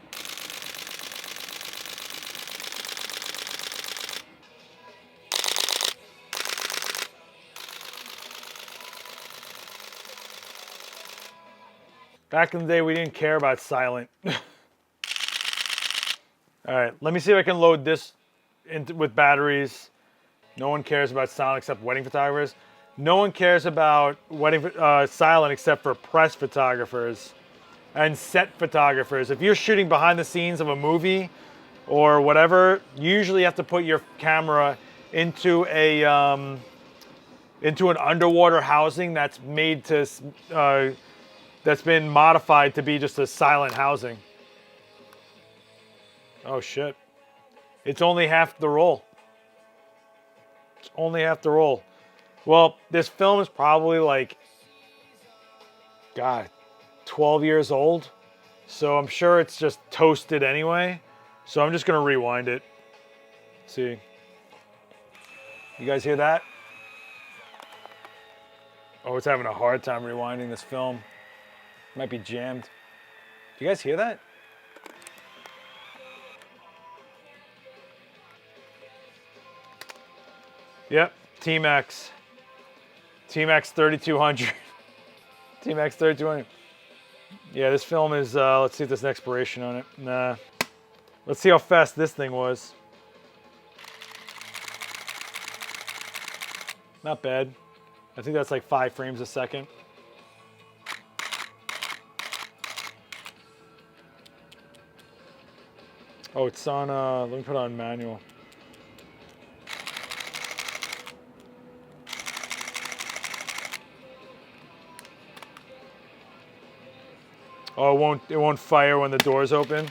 Back in the day, we didn't care about silent. All right, let me see if I can load this with batteries. No one cares about silent except wedding photographers. No one cares about silent except for press photographers and set photographers. If you're shooting behind the scenes of a movie or whatever, you usually have to put your camera into an underwater housing that's made to that's been modified to be just a silent housing. Oh shit. It's only half the roll. It's only half the roll. Well, this film is probably like, God, 12 years old. So I'm sure it's just toasted anyway. So I'm just gonna rewind it. See. You guys hear that? Oh, it's having a hard time rewinding this film. Might be jammed. Do you guys hear that? Yep, T-Max. T-Max 3200. T-Max 3200. Yeah, this film is, let's see if there's an expiration on it. Nah. Let's see how fast this thing was. Not bad. I think that's like 5 frames a second. Oh, it's on, let me put it on manual. Oh, it won't fire when the door's open.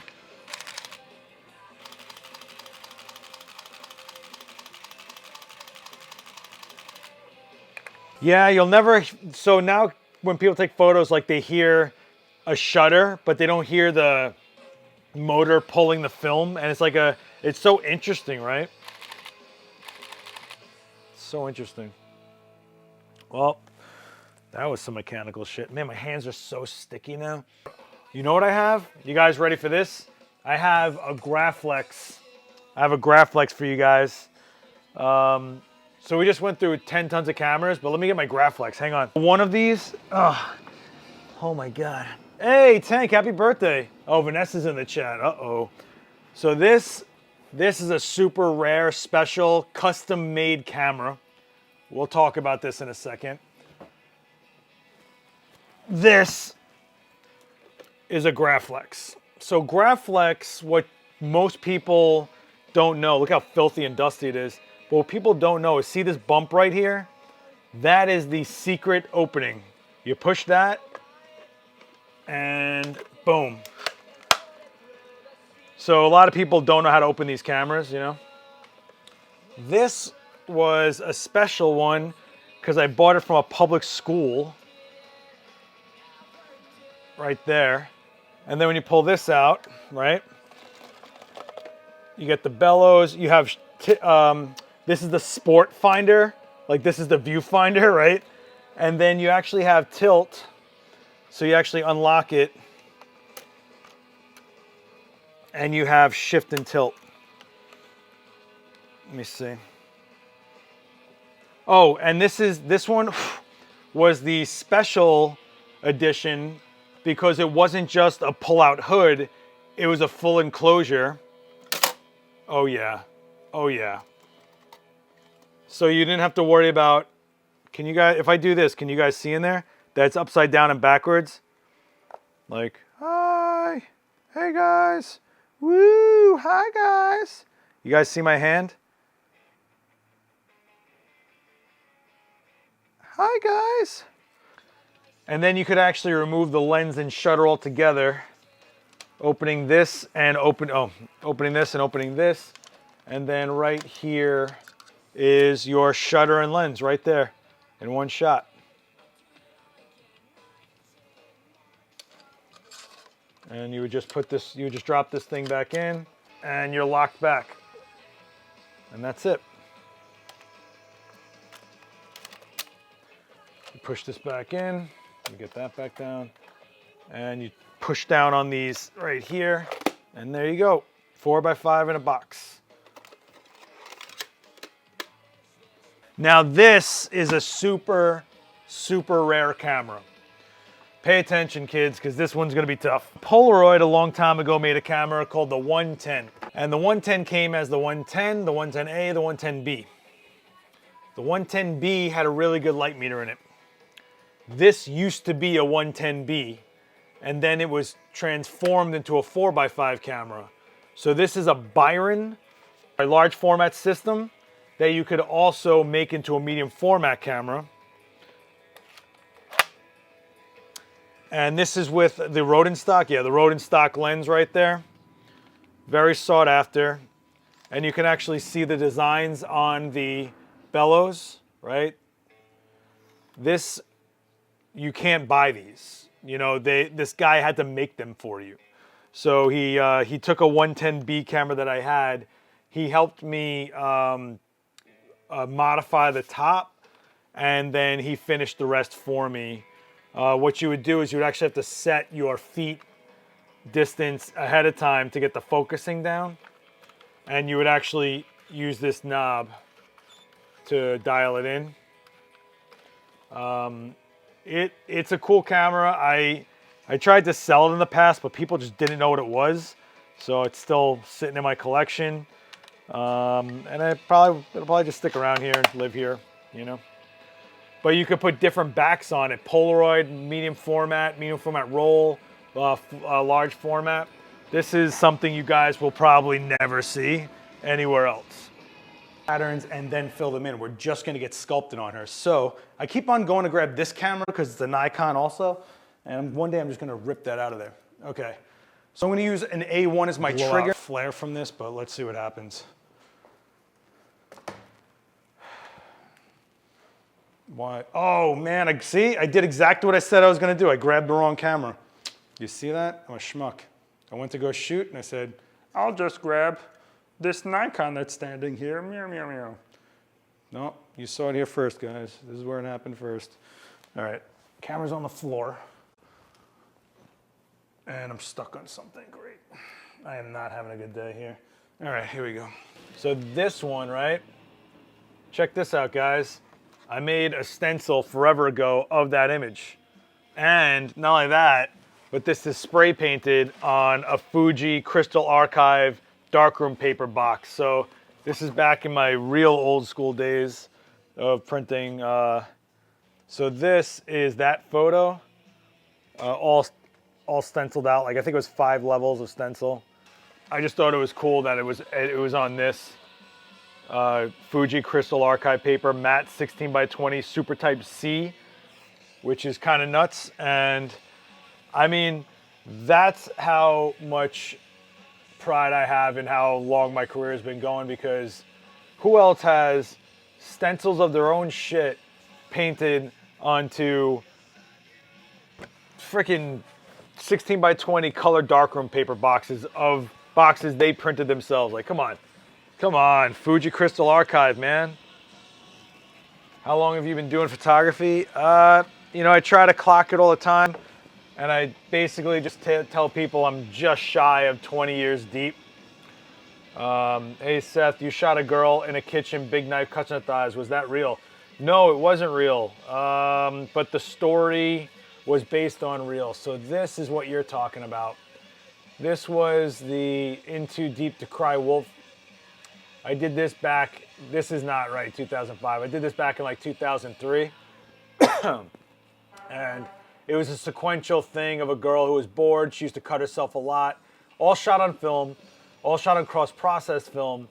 Yeah, you'll never, so now when people take photos, like they hear a shutter, but they don't hear the motor pulling the film, and it's like it's so interesting, right? So interesting. Well, that was some mechanical shit. Man, my hands are so sticky now. You know what I have? You guys ready for this? I have a Graflex. I have a Graflex for you guys. So we just went through 10 tons of cameras, but let me get my Graflex. Hang on. One of these, oh my God. Hey, Tank, happy birthday. Oh, Vanessa's in the chat, uh-oh. So this is a super rare, special, custom-made camera. We'll talk about this in a second. This is a Graflex. So Graflex, what most people don't know, look how filthy and dusty it is. But what people don't know is, see this bump right here? That is the secret opening. You push that, and boom. So a lot of people don't know how to open these cameras, you know? This was a special one because I bought it from a public school. Right there. And then when you pull this out, right? You get the bellows, you have, this is the sport finder, like this is the viewfinder, right? And then you actually have tilt, so you actually unlock it, and you have shift and tilt. Let me see. Oh, and this one was the special edition because it wasn't just a pull-out hood, it was a full enclosure. Oh yeah, oh yeah. So you didn't have to worry about, can you guys, if I do this, can you guys see in there? That's upside down and backwards. Like, hi, hey guys, woo, hi guys. You guys see my hand? Hi guys. And then you could actually remove the lens and shutter altogether, opening this and opening this and opening this. And then right here is your shutter and lens right there in one shot. And you would just put this, you would just drop this thing back in and you're locked back. And that's it. You push this back in, you get that back down, and you push down on these right here, and there you go. 4x5 in a box. Now this is a super, super rare camera. Pay attention, kids, because this one's gonna be tough. Polaroid a long time ago made a camera called the 110. And the 110 came as the 110, the 110A, the 110B. The 110B had a really good light meter in it. This used to be a 110B, and then it was transformed into a 4x5 camera. So this is a Byron, a large format system that you could also make into a medium format camera. And this is with the Rodenstock, yeah, the Rodenstock lens right there. Very sought after. And you can actually see the designs on the bellows, right? This, you can't buy these. You know, this guy had to make them for you. So he took a 110B camera that I had. He helped me modify the top, and then he finished the rest for me. What you would do is you would actually have to set your feet distance ahead of time to get the focusing down, and you would actually use this knob to dial it in. It's a cool camera. I tried to sell it in the past, but people just didn't know what it was, so it's still sitting in my collection. And it'll probably just stick around here and live here, you know. But you could put different backs on it: Polaroid, medium format roll, large format. This is something you guys will probably never see anywhere else. Patterns and then fill them in. We're just gonna get sculpted on her. So I keep on going to grab this camera because it's a Nikon also, and one day I'm just gonna rip that out of there. Okay, so I'm gonna use an A1 as my trigger. Flare from this, but let's see what happens. Why? Oh man, I did exactly what I said I was gonna do. I grabbed the wrong camera. You see that? I'm a schmuck. I went to go shoot and I said, I'll just grab this Nikon that's standing here. Meow, meow, meow. No, you saw it here first, guys. This is where it happened first. All right, camera's on the floor. And I'm stuck on something great. I am not having a good day here. All right, here we go. So this one, right? Check this out, guys. I made a stencil forever ago of that image. And not only that, but this is spray painted on a Fuji Crystal Archive darkroom paper box. So this is back in my real old school days of printing. So this is that photo, all stenciled out. Like I think it was 5 levels of stencil. I just thought it was cool that it was on this Fuji Crystal Archive paper, matte 16x20 Super Type C, which is kind of nuts. And I mean, that's how much pride I have in how long my career has been going, because who else has stencils of their own shit painted onto freaking 16x20 color darkroom paper boxes of boxes they printed themselves? Like, come on, Fuji Crystal Archive, man. How long have you been doing photography? You know, I try to clock it all the time, and I basically just tell people I'm just shy of 20 years deep. Hey Seth, you shot a girl in a kitchen, big knife cuts her thighs. Was that real? No, it wasn't real, but the story was based on real. So this is what you're talking about. This was the In Too Deep to Cry Wolf. I did this back, this is not right, 2005. I did this back in like 2003. And it was a sequential thing of a girl who was bored. She used to cut herself a lot. All shot on film, all shot on cross-process film.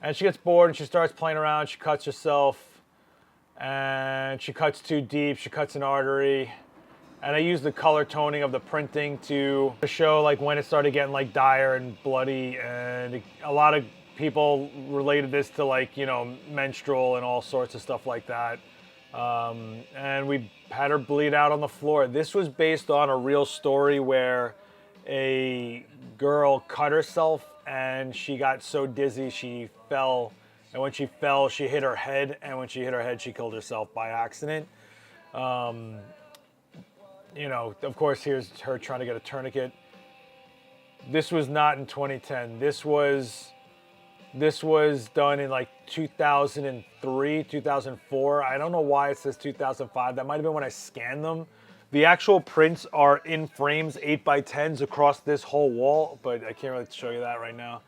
And she gets bored and she starts playing around. She cuts herself and she cuts too deep. She cuts an artery. And I used the color toning of the printing to show like when it started getting like dire and bloody. And a lot of people related this to like, you know, menstrual and all sorts of stuff like that. And we had her bleed out on the floor. This was based on a real story where a girl cut herself and she got so dizzy she fell. And when she fell, she hit her head. And when she hit her head, she killed herself by accident. You know, of course, here's her trying to get a tourniquet. This was not in 2010. This was done in like 2003, 2004. I don't know why it says 2005. That might have been when I scanned them. The actual prints are in frames, 8x10s across this whole wall, but I can't really show you that right now.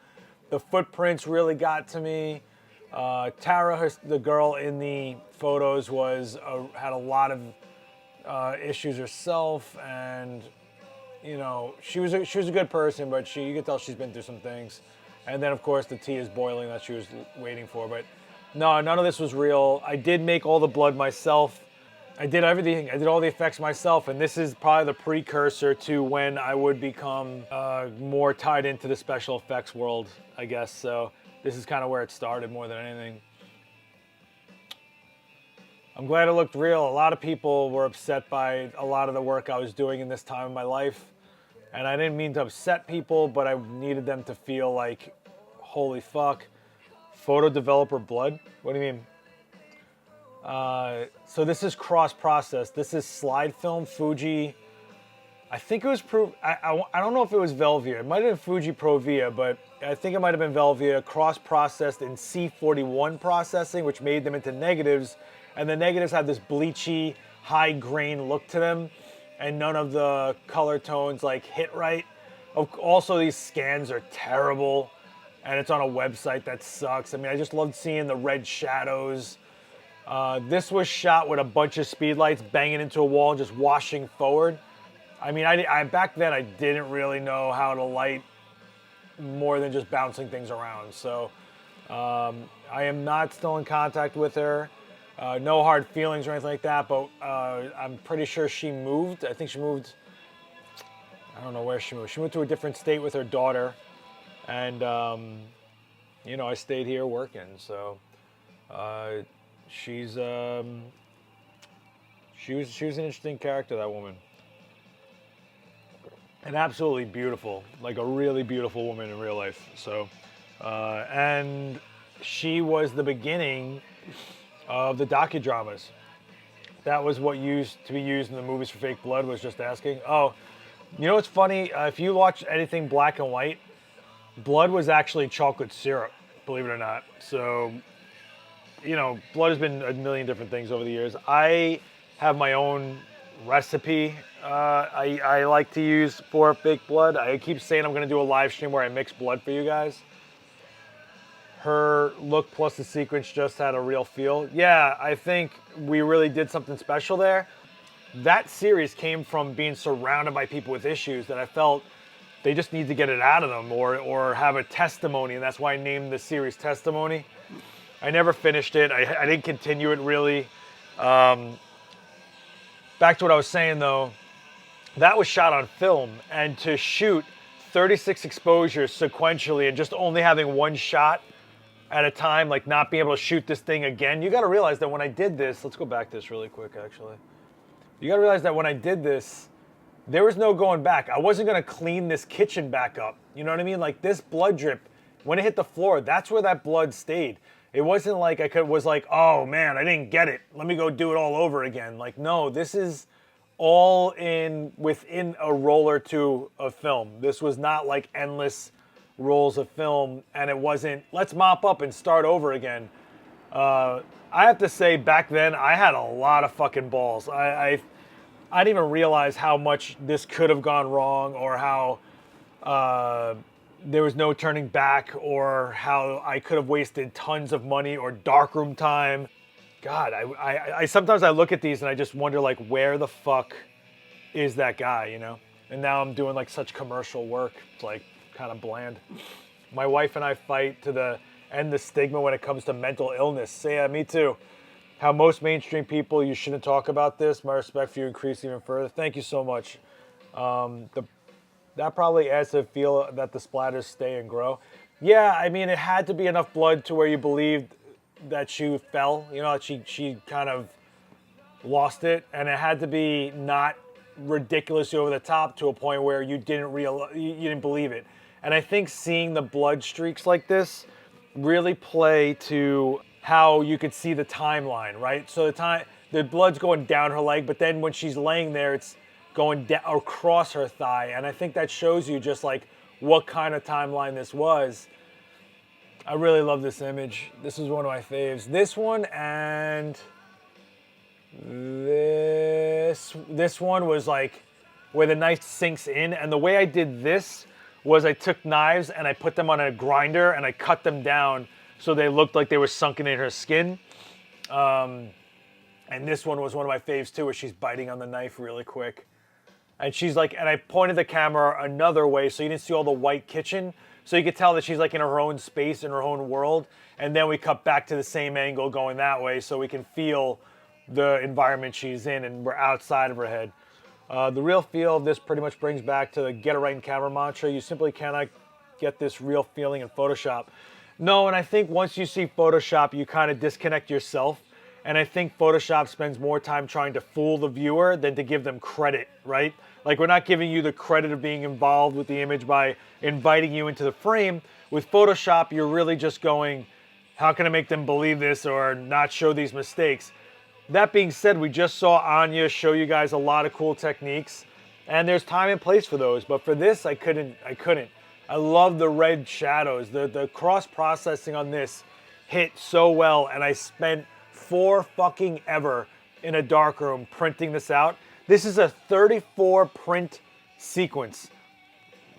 The footprints really got to me. Tara, the girl in the photos, had a lot of issues herself, and you know, she was a good person, but you could tell she's been through some things. And then of course the tea is boiling that she was waiting for. But no, none of this was real. I did make all the blood myself. I did everything. I did all the effects myself, and this is probably the precursor to when I would become more tied into the special effects world, I guess. So this is kind of where it started more than anything. I'm glad it looked real. A lot of people were upset by a lot of the work I was doing in this time of my life. And I didn't mean to upset people, but I needed them to feel like, holy fuck, photo developer blood? What do you mean? So this is cross-processed. This is slide film, Fuji. I think it was, I don't know if it was Velvia. It might have been Fuji Pro Via, but I think it might have been Velvia, cross-processed in C41 processing, which made them into negatives. And the negatives have this bleachy, high grain look to them, and none of the color tones like hit right. Also, these scans are terrible, and it's on a website that sucks. I mean, I just loved seeing the red shadows. This was shot with a bunch of speed lights banging into a wall and just washing forward. I mean, I back then I didn't really know how to light more than just bouncing things around. So I am not still in contact with her. No hard feelings or anything like that, but I'm pretty sure she moved. I think she moved, I don't know where she moved. She moved to a different state with her daughter. And, you know, I stayed here working. So she was an interesting character, that woman. And absolutely beautiful, like a really beautiful woman in real life. So, and she was the beginning of the docudramas. That was what used to be used in the movies for Fake Blood, was just asking. Oh, you know what's funny? If you watch anything black and white, blood was actually chocolate syrup, believe it or not. So, you know, blood has been a million different things over the years. I have my own recipe I like to use for Fake Blood. I keep saying I'm going to do a live stream where I mix blood for you guys. Her look plus the sequence just had a real feel. Yeah, I think we really did something special there. That series came from being surrounded by people with issues that I felt they just need to get it out of them or have a testimony, and that's why I named the series Testimony. I never finished it. I didn't continue it really. Back to what I was saying though, that was shot on film, and to shoot 36 exposures sequentially and just only having one shot at a time, like not being able to shoot this thing again. You got to realize that when I did this, let's go back to this really quick actually. You got to realize that when I did this, there was no going back. I wasn't going to clean this kitchen back up. You know what I mean? Like this blood drip, when it hit the floor, that's where that blood stayed. It wasn't like was like, oh man, I didn't get it. Let me go do it all over again. Like, no, this is all within a roll or two of film. This was not like endless rolls of film, and it wasn't, let's mop up and start over again. I have to say, back then, I had a lot of fucking balls. I didn't even realize how much this could have gone wrong, or how there was no turning back, or how I could have wasted tons of money or darkroom time. God, I sometimes I look at these and I just wonder, like, where the fuck is that guy, you know? And now I'm doing like such commercial work. It's like kind of bland. My wife and I fight to end the stigma when it comes to mental illness. So yeah, me too. How most mainstream people, you shouldn't talk about this. My respect for you increased even further. Thank you so much. That probably adds to the feel that the splatters stay and grow. Yeah, I mean, it had to be enough blood to where you believed that she fell, you know, that she kind of lost it, and it had to be not ridiculously over the top to a point where you didn't believe it. And I think seeing the blood streaks like this really play to how you could see the timeline, right? So the blood's going down her leg, but then when she's laying there, it's going down across her thigh, and I think that shows you just like what kind of timeline this was. I really love this image. This is one of my faves. This one and this one was like where the knife sinks in, and the way I did this was I took knives and I put them on a grinder and I cut them down so they looked like they were sunken in her skin. And this one was one of my faves too, where she's biting on the knife really quick. And she's like, and I pointed the camera another way so you didn't see all the white kitchen. So you could tell that she's like in her own space, in her own world. And then we cut back to the same angle going that way so we can feel the environment she's in and we're outside of her head. The real feel of this pretty much brings back to the get it right in camera mantra. You simply cannot get this real feeling in Photoshop. No, and I think once you see Photoshop, you kind of disconnect yourself. And I think Photoshop spends more time trying to fool the viewer than to give them credit, right? Like, we're not giving you the credit of being involved with the image by inviting you into the frame. With Photoshop, you're really just going, how can I make them believe this or not show these mistakes? That being said, we just saw Anya show you guys a lot of cool techniques, and there's time and place for those. But for this, I couldn't. I love the red shadows. The cross-processing on this hit so well, and I spent forever in a darkroom printing this out. This is a 34 print sequence.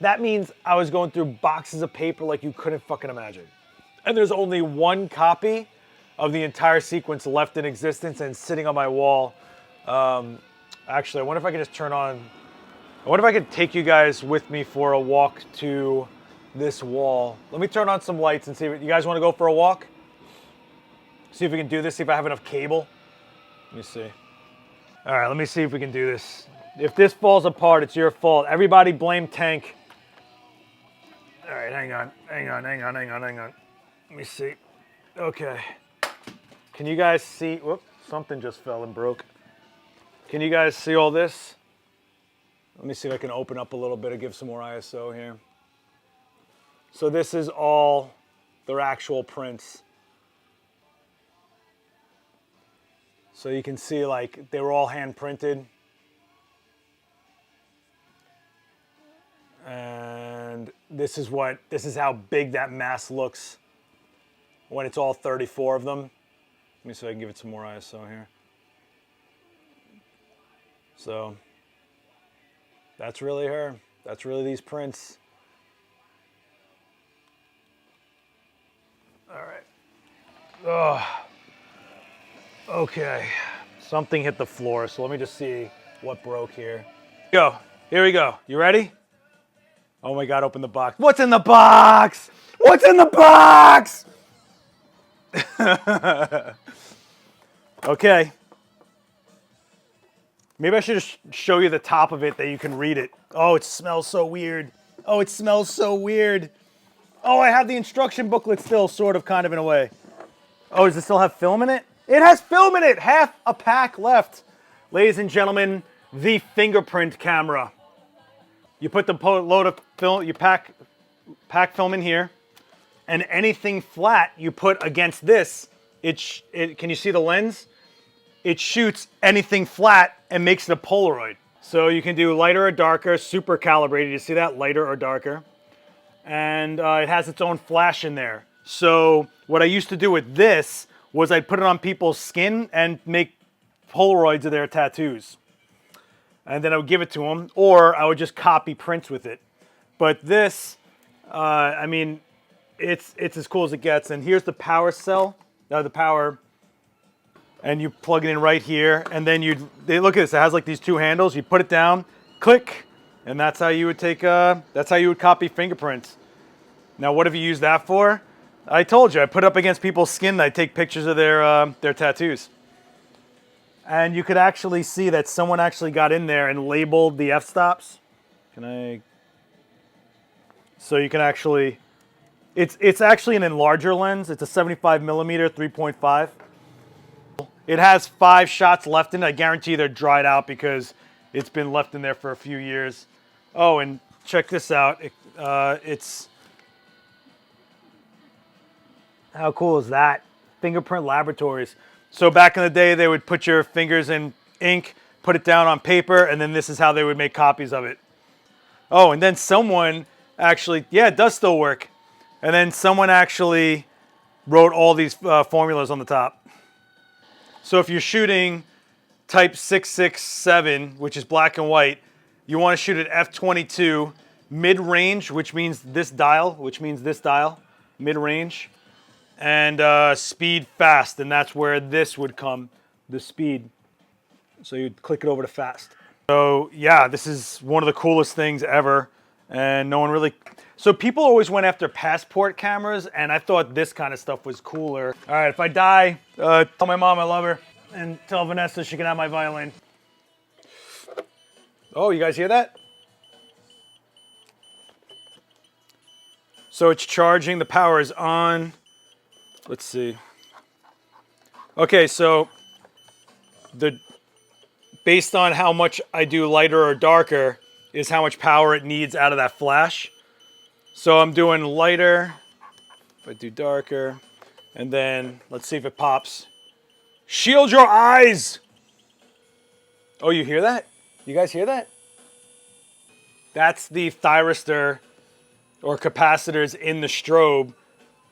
That means I was going through boxes of paper like you couldn't fucking imagine. And there's only one copy of the entire sequence left in existence and sitting on my wall. Actually, I wonder if I can just turn on, I wonder if I could take you guys with me for a walk to this wall. Let me turn on some lights and see if you guys want to go for a walk? See if we can do this, see if I have enough cable. Let me see. All right, let me see if we can do this. If this falls apart, it's your fault. Everybody blame Tank. All right, hang on. Let me see. Okay. Can you guys see? Whoop, something just fell and broke. Can you guys see all this? Let me see if I can open up a little bit and give some more ISO here. So this is all their actual prints. So you can see, like, they were all hand printed. And this is how big that mass looks when it's all 34 of them. Let me see if I can give it some more ISO here. So that's really her. That's really these prints. All right. Ugh. Okay. Something hit the floor, so let me just see what broke here. Go. Here we go. You ready? Oh my God, open the box. What's in the box? What's in the box? Okay. Maybe I should just show you the top of it that you can read it. Oh, it smells so weird. Oh, it smells so weird. Oh, I have the instruction booklet still, sort of, kind of in a way. Oh, does it still have film in it? It has film in it! Half a pack left. Ladies and gentlemen, the fingerprint camera. You put the load of film, you pack film in here, and anything flat you put against this, can you see the lens? It shoots anything flat and makes it a Polaroid. So you can do lighter or darker, super calibrated. You see that? Lighter or darker. And it has its own flash in there. So what I used to do with this was I'd put it on people's skin and make Polaroids of their tattoos. And then I would give it to them, or I would just copy prints with it. But this, I mean, it's as cool as it gets. And here's the power cell, the power, and you plug it in right here. And then look at this, it has like these two handles. You put it down, click, and that's how you would copy fingerprints. Now, what have you used that for? I told you, I put it up against people's skin and I take pictures of their tattoos. And you could actually see that someone actually got in there and labeled the f-stops. So you can actually, it's actually an enlarger lens. It's a 75 millimeter 3.5. It has 5 shots left in it. I guarantee they're dried out because it's been left in there for a few years. Oh, and check this out. How cool is that? Fingerprint Laboratories. So back in the day, they would put your fingers in ink, put it down on paper, and then this is how they would make copies of it. Oh, and then someone actually, yeah, it does still work. And then someone actually wrote all these formulas on the top. So if you're shooting type 667, which is black and white, you want to shoot at f22 mid-range, which means this dial, mid-range, and speed fast, and that's where this would come, the speed. So you'd click it over to fast. So yeah, this is one of the coolest things ever, and no one really, so people always went after passport cameras, and I thought this kind of stuff was cooler. All right, if I die, tell my mom I love her, and tell Vanessa she can have my violin. Oh, you guys hear that? So it's charging, the power is on. Let's see. Okay, so based on how much I do lighter or darker is how much power it needs out of that flash. So I'm doing lighter, if I do darker, and then let's see if it pops. Shield your eyes! Oh, you hear that? You guys hear that? That's the thyristor or capacitors in the strobe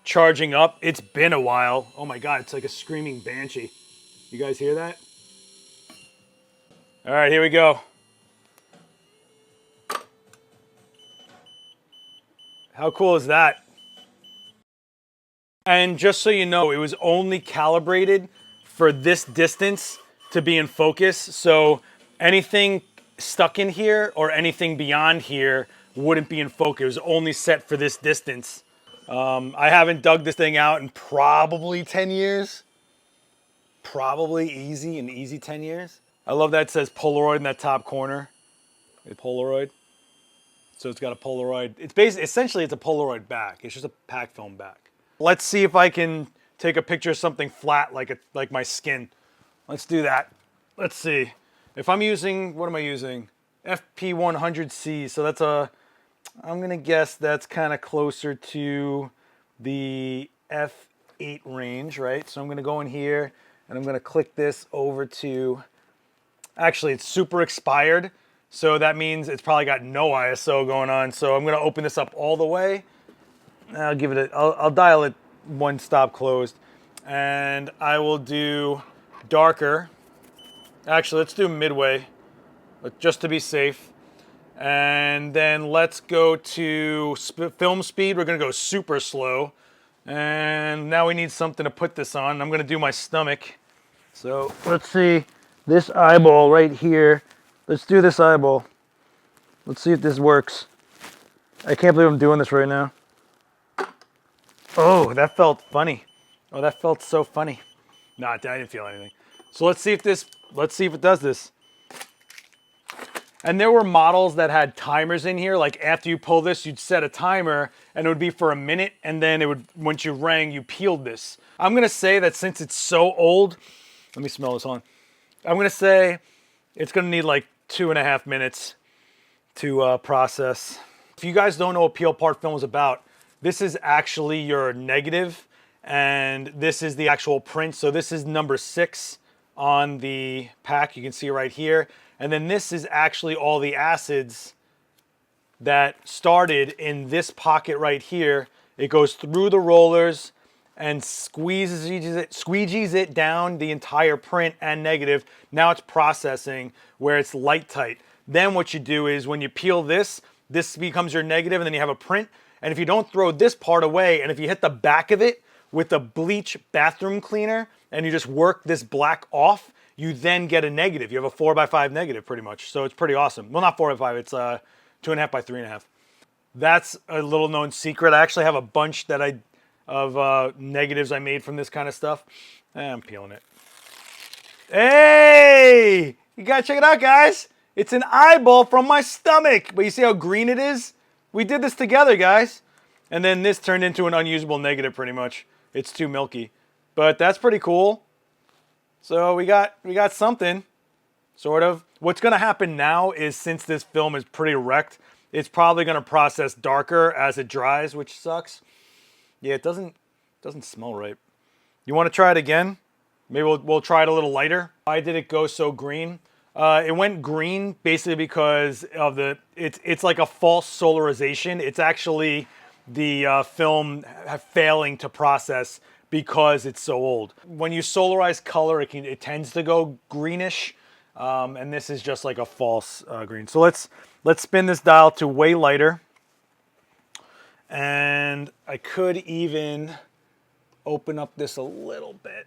charging up. It's been a while. Oh my God, it's like a screaming banshee. You guys hear that? All right, here we go. How cool is that? And just so you know, it was only calibrated for this distance to be in focus. So anything stuck in here or anything beyond here wouldn't be in focus. It was only set for this distance. I haven't dug this thing out in probably 10 years. Probably easy 10 years. I love that it says Polaroid in that top corner. It's Polaroid. So it's got a Polaroid. It's essentially it's a Polaroid back. It's just a pack film back. Let's see if I can take a picture of something flat like my skin. Let's do that. Let's see. If I'm using, what am I using? FP100C. So that's I'm gonna guess that's kind of closer to the F8 range, right? So I'm gonna go in here and I'm gonna click this over to, actually it's super expired. So that means it's probably got no ISO going on. So I'm gonna open this up all the way. I'll give it I'll dial it one stop closed. And I will do darker. Actually, let's do midway, but just to be safe. And then let's go to film speed. We're gonna go super slow. And now we need something to put this on. I'm gonna do my stomach. So let's see this eyeball right here. Let's do this eyeball. Let's see if this works. I can't believe I'm doing this right now. Oh, that felt funny. Oh, that felt so funny. Nah, I didn't feel anything. So let's see if it does this. And there were models that had timers in here. Like after you pull this, you'd set a timer and it would be for a minute. And then it would, once you rang, you peeled this. I'm gonna say that since it's so old, let me smell this on. I'm gonna say it's gonna need like 2.5 minutes to process. If you guys don't know what peel part film is about, this is actually your negative and this is the actual print. So this is number 6 on the pack. You can see right here. And then this is actually all the acids that started in this pocket right here. It goes through the rollers and squeegees it down the entire print and negative. Now it's processing where it's light tight. Then what you do is when you peel this, this becomes your negative and then you have a print. And if you don't throw this part away and if you hit the back of it with a bleach bathroom cleaner and you just work this black off, you then get a negative. You have a 4x5 negative pretty much. So it's pretty awesome. Well, not 4x5, it's 2.5 by 3.5. That's a little known secret. I actually have a bunch of negatives I made from this kind of stuff. I'm peeling it. Hey, you gotta check it out, guys. It's an eyeball from my stomach. But you see how green it is? We did this together, guys. And then this turned into an unusable negative pretty much. It's too milky. But that's pretty cool. So we got something, sort of. What's gonna happen now is since this film is pretty wrecked, it's probably gonna process darker as it dries, which sucks. Yeah, it doesn't smell right. You wanna try it again? Maybe we'll try it a little lighter. Why did it go so green? It went green basically because of it's like a false solarization. It's actually the film failing to process because it's so old. When you solarize color, it tends to go greenish, and this is just like a false green. So let's spin this dial to way lighter. And I could even open up this a little bit.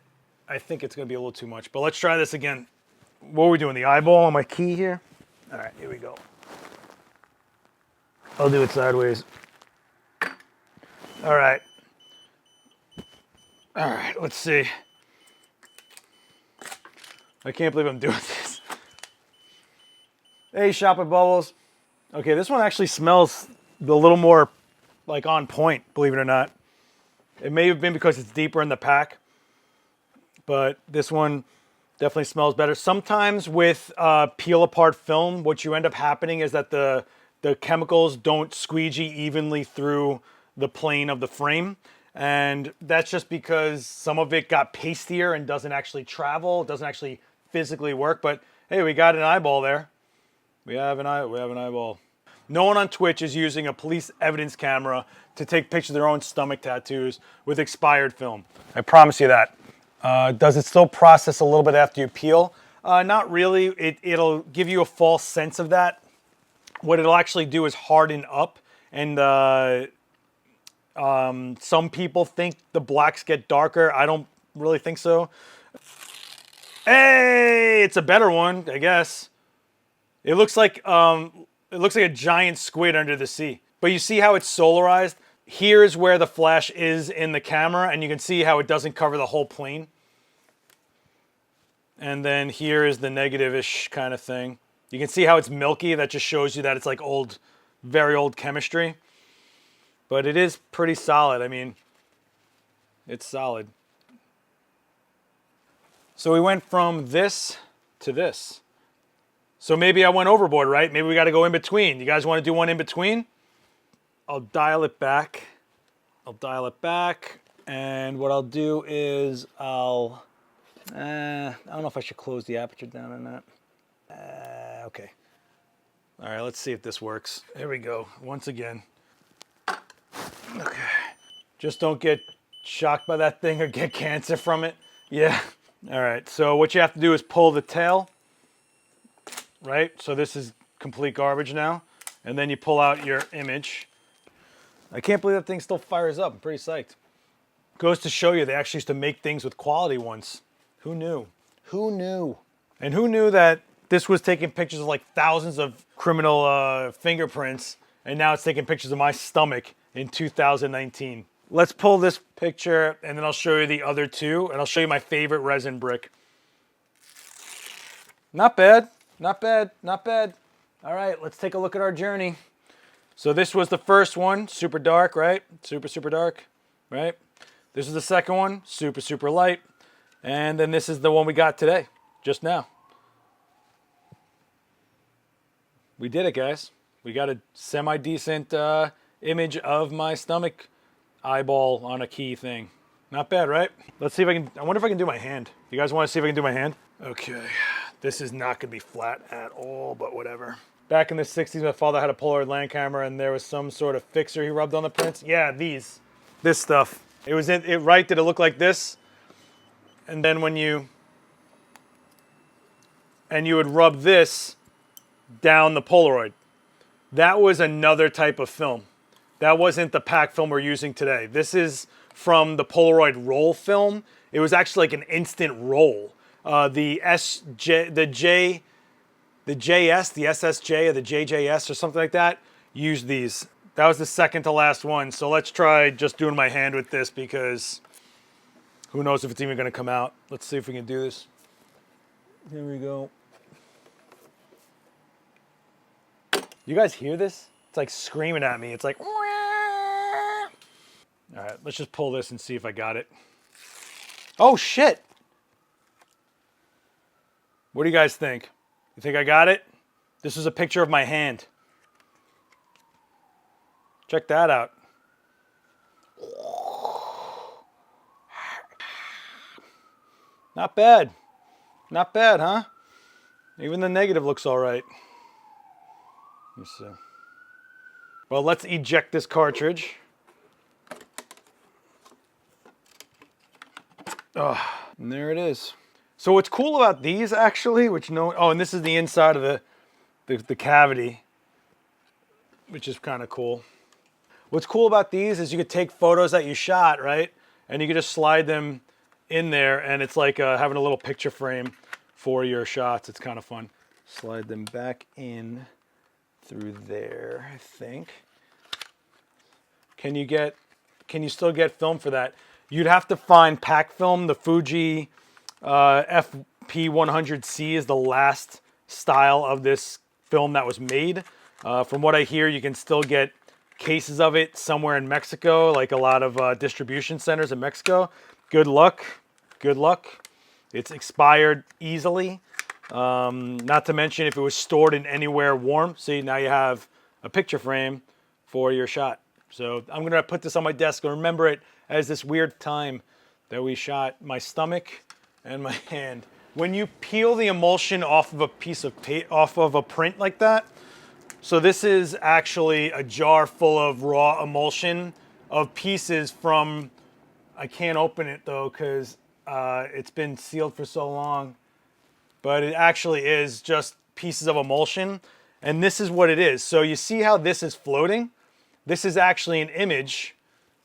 I think it's gonna be a little too much, but let's try this again. What are we doing, the eyeball on my key here? All right, here we go. I'll do it sideways. All right. All right, let's see. I can't believe I'm doing this. Hey, Shop at Bubbles. Okay, this one actually smells a little more like on point, believe it or not. It may have been because it's deeper in the pack, but this one definitely smells better. Sometimes with peel apart film, what you end up happening is that the chemicals don't squeegee evenly through the plane of the frame. And that's just because some of it got pastier and doesn't actually travel, doesn't actually physically work. But hey, we got an eyeball there. We have an eyeball. No one on Twitch is using a police evidence camera to take pictures of their own stomach tattoos with expired film. I promise you that. Does it still process a little bit after you peel? Not really. It'll give you a false sense of that. What it'll actually do is harden up, and some people think the blacks get darker. I don't really think so. Hey, it's a better one, I guess. It looks like a giant squid under the sea. But you see how it's solarized? Here's where the flash is in the camera, and you can see how it doesn't cover the whole plane. And then here is the negative-ish kind of thing. You can see how it's milky. That just shows you that it's like old, very old chemistry. But it is pretty solid. I mean, it's solid. So we went from this to this. So maybe I went overboard, right? Maybe we got to go in between. You guys want to do one in between? I'll dial it back. And what I'll do is I don't know if I should close the aperture down or not. Okay. All right, let's see if this works. Here we go. Once again. Okay. Just don't get shocked by that thing or get cancer from it. Yeah. All right. So what you have to do is pull the tail. Right? So this is complete garbage now. And then you pull out your image. I can't believe that thing still fires up. I'm pretty psyched. Goes to show you they actually used to make things with quality once. Who knew? Who knew? And who knew that this was taking pictures of like thousands of criminal fingerprints, and now it's taking pictures of my stomach in 2019. Let's pull this picture, and then I'll show you the other two, and I'll show you my favorite resin brick. Not bad. Not bad, not bad. All right, let's take a look at our journey. So this was the first one, super dark, right? Super, super dark, right? This is the second one, super, super light. And then this is the one we got today, just now. We did it, guys. We got a semi-decent image of my stomach eyeball on a key thing. Not bad, right? Let's see if I wonder if I can do my hand. You guys want to see if I can do my hand? Okay. This is not going to be flat at all, but whatever. Back in the 60s, my father had a Polaroid land camera, and there was some sort of fixer he rubbed on the prints. Yeah, this stuff. It was right? Did it look like this? And then you would rub this down the Polaroid. That was another type of film. That wasn't the pack film we're using today. This is from the Polaroid roll film. It was actually like an instant roll. The SSJ, or the JJS or something like that, used these. That was the second to last one. So let's try just doing my hand with this, because who knows if it's even going to come out. Let's see if we can do this. Here we go. You guys hear this? It's like screaming at me. It's like, all right, let's just pull this and see if I got it. Oh, shit. What do you guys think? You think I got it? This is a picture of my hand. Check that out. Not bad. Not bad, huh? Even the negative looks all right. Let me see. Well, let's eject this cartridge. Oh, and there it is. So what's cool about these actually, and this is the inside of the cavity, which is kind of cool. What's cool about these is you could take photos that you shot, right? And you could just slide them in there, and it's like having a little picture frame for your shots. It's kind of fun. Slide them back in through there, I think. Can you still get film for that? You'd have to find pack film. The Fuji FP100C is the last style of this film that was made. From what I hear, you can still get cases of it somewhere in Mexico, like a lot of distribution centers in Mexico. Good luck. Good luck. It's expired easily. Not to mention if it was stored in anywhere warm. See, now you have a picture frame for your shot. So I'm going to put this on my desk and remember it as this weird time that we shot my stomach and my hand. When you peel the emulsion off of a piece of off of a print like that, so this is actually a jar full of raw emulsion of pieces from, I can't open it though because it's been sealed for so long, but it actually is just pieces of emulsion. And this is what it is. So you see how this is floating? This is actually an image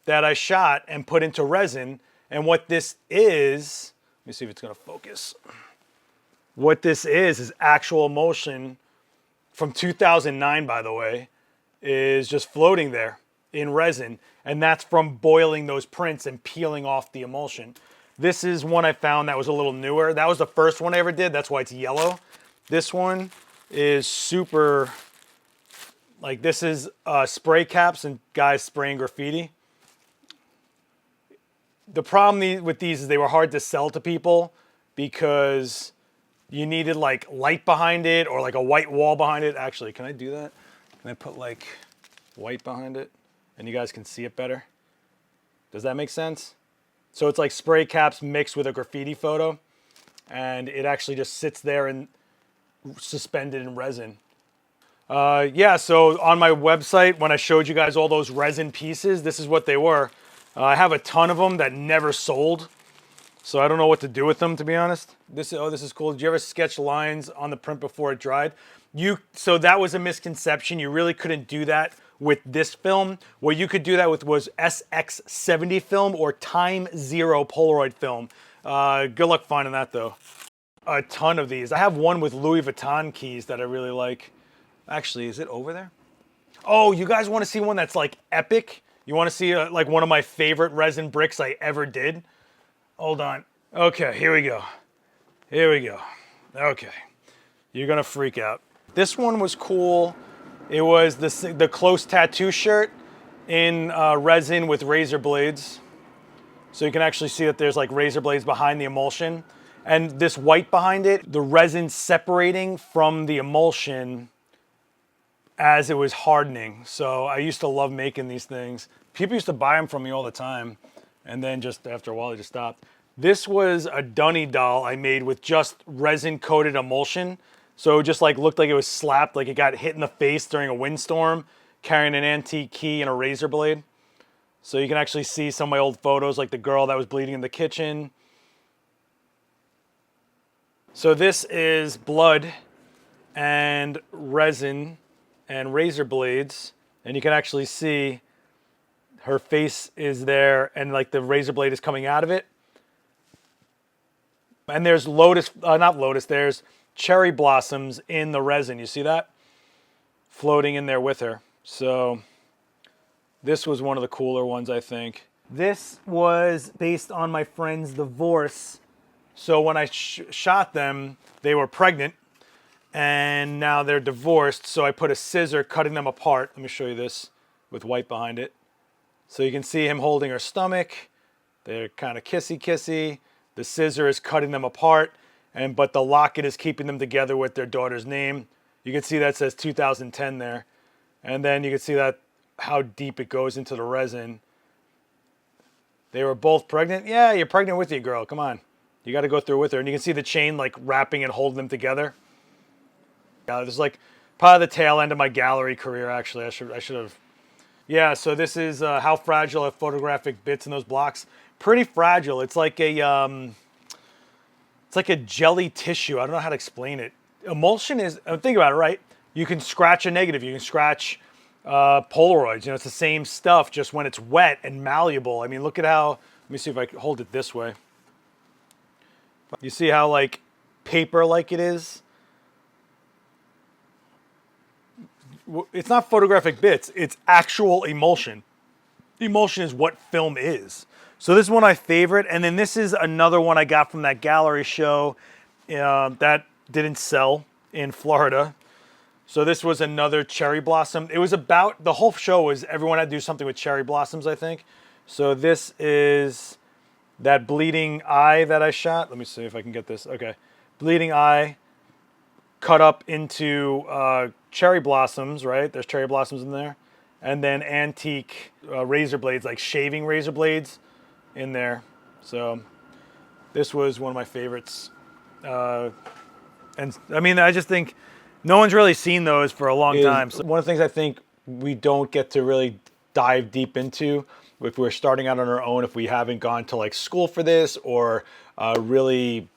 that I shot and put into resin. And what this is, let me see if it's gonna focus. What this is actual emulsion from 2009, by the way, is just floating there in resin. And that's from boiling those prints and peeling off the emulsion. This is one I found that was a little newer. That was the first one I ever did. That's why it's yellow. This one is super, like this is spray caps and guys spraying graffiti. The problem with these is they were hard to sell to people because you needed like light behind it or like a white wall behind it. Actually, can I do that? Can I put like white behind it and you guys can see it better? Does that make sense? So it's like spray caps mixed with a graffiti photo, and it actually just sits there and suspended in resin. Yeah, so on my website, when I showed you guys all those resin pieces, this is what they were. I have a ton of them that never sold, so I don't know what to do with them, to be honest. This is cool. Did you ever sketch lines on the print before it dried? So that was a misconception. You really couldn't do that with this film. What you could do that with was SX70 film or Time Zero Polaroid film. Good luck finding that though. A ton of these. I have one with Louis Vuitton keys that I really like. Actually, is it over there? Oh, you guys want to see one that's like epic? You want to see like one of my favorite resin bricks I ever did? Hold on. Okay, here we go. Here we go. Okay. You're gonna freak out. This one was cool. It was the close tattoo shirt in resin with razor blades. So you can actually see that there's like razor blades behind the emulsion. And this white behind it, the resin separating from the emulsion as it was hardening. So I used to love making these things. People used to buy them from me all the time. And then just after a while, they just stopped. This was a dunny doll I made with just resin coated emulsion. So it just like looked like it was slapped, like it got hit in the face during a windstorm, carrying an antique key and a razor blade. So you can actually see some of my old photos, like the girl that was bleeding in the kitchen. So this is blood and resin and razor blades. And you can actually see her face is there and like the razor blade is coming out of it. And there's there's cherry blossoms in the resin. You see that? Floating in there with her. So this was one of the cooler ones, I think. This was based on my friend's divorce. So when I shot them, they were pregnant and now they're divorced. So I put a scissor cutting them apart. Let me show you this with white behind it. So you can see him holding her stomach. They're kind of kissy-kissy. The scissor is cutting them apart. But the locket is keeping them together with their daughter's name. You can see that says 2010 there. And then you can see that how deep it goes into the resin. They were both pregnant. Yeah, you're pregnant with your girl. Come on. You got to go through with her. And you can see the chain like wrapping and holding them together. Yeah, this is like probably the tail end of my gallery career, actually. I should have. Yeah, so this is how fragile are photographic bits in those blocks. Pretty fragile. It's like a jelly tissue. I don't know how to explain it. Emulsion is, think about it, right? You can scratch a negative. You can scratch Polaroids. You know, it's the same stuff, just when it's wet and malleable. I mean, look at how, let me see if I can hold it this way. You see how like paper-like it is? It's not photographic bits, it's actual emulsion. Emulsion is what film is. So this is one of my favorite, and then this is another one I got from that gallery show that didn't sell in Florida. So this was another cherry blossom. It was about, the whole show was everyone had to do something with cherry blossoms, I think. So this is that bleeding eye that I shot. Let me see if I can get this. Okay. Bleeding eye cut up into cherry blossoms, right? There's cherry blossoms in there. And then antique razor blades, like shaving razor blades in there. So this was one of my favorites. And I mean, I just think no one's really seen those for a long time. So one of the things I think we don't get to really dive deep into if we're starting out on our own, if we haven't gone to like school for this or really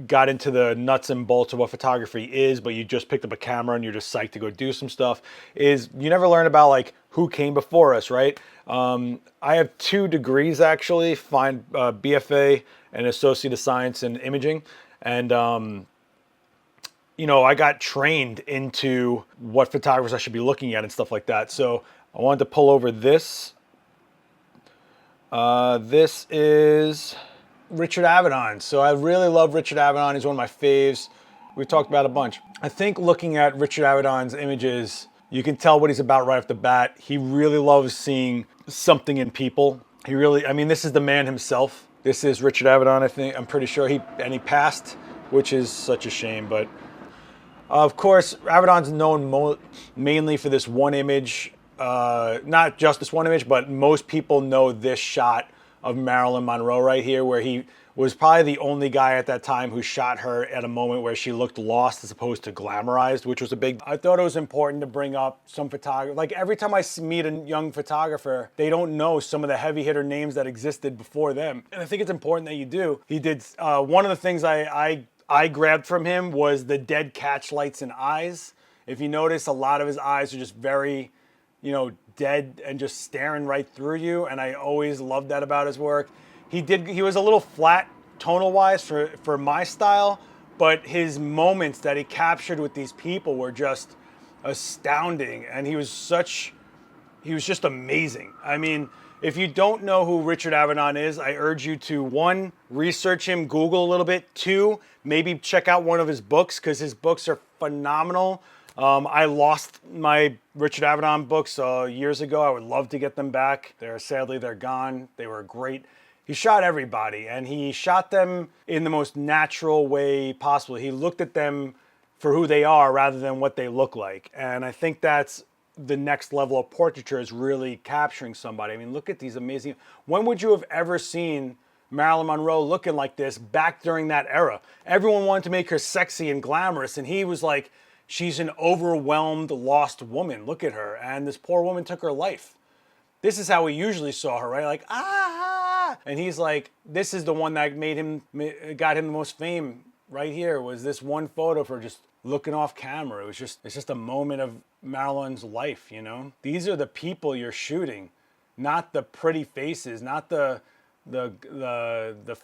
got into the nuts and bolts of what photography is, but you just picked up a camera and you're just psyched to go do some stuff, is you never learn about like who came before us, right? I have 2 degrees actually, BFA and Associate of Science in Imaging. And you know, I got trained into what photographers I should be looking at and stuff like that. So I wanted to pull over this. This is Richard Avedon. So I really love Richard Avedon. He's one of my faves. We've talked about a bunch. I think looking at Richard Avedon's images, you can tell what he's about right off the bat. He really loves seeing something in people. He really, I mean, this is the man himself. This is Richard Avedon, I think. I'm pretty sure he passed, which is such a shame, but of course, Avedon's known mainly for this one image. Not just this one image, but most people know this shot of Marilyn Monroe right here, where he was probably the only guy at that time who shot her at a moment where she looked lost as opposed to glamorized, which was a big... I thought it was important to bring up some photography. Like every time I meet a young photographer, they don't know some of the heavy hitter names that existed before them. And I think it's important that you do. He did, one of the things I grabbed from him was the dead catch lights and eyes. If you notice, a lot of his eyes are just very, you know, dead and just staring right through you. And I always loved that about his work. He was a little flat tonal wise for my style, but his moments that he captured with these people were just astounding. And he was just amazing. I mean, if you don't know who Richard Avedon is, I urge you to 1, research him, Google a little bit. 2, maybe check out one of his books because his books are phenomenal. I lost my Richard Avedon books years ago. I would love to get them back. Sadly, they're gone. They were great. He shot everybody, and he shot them in the most natural way possible. He looked at them for who they are rather than what they look like. And I think that's the next level of portraiture, is really capturing somebody. I mean, look at these amazing... When would you have ever seen Marilyn Monroe looking like this back during that era? Everyone wanted to make her sexy and glamorous, and he was like, she's an overwhelmed, lost woman. Look at her. And this poor woman took her life. This is how we usually saw her, right? Like, ah! And he's like, this is the one that got him the most fame right here, was this one photo for just looking off camera. It's just a moment of Marilyn's life, you know? These are the people you're shooting, not the pretty faces, not the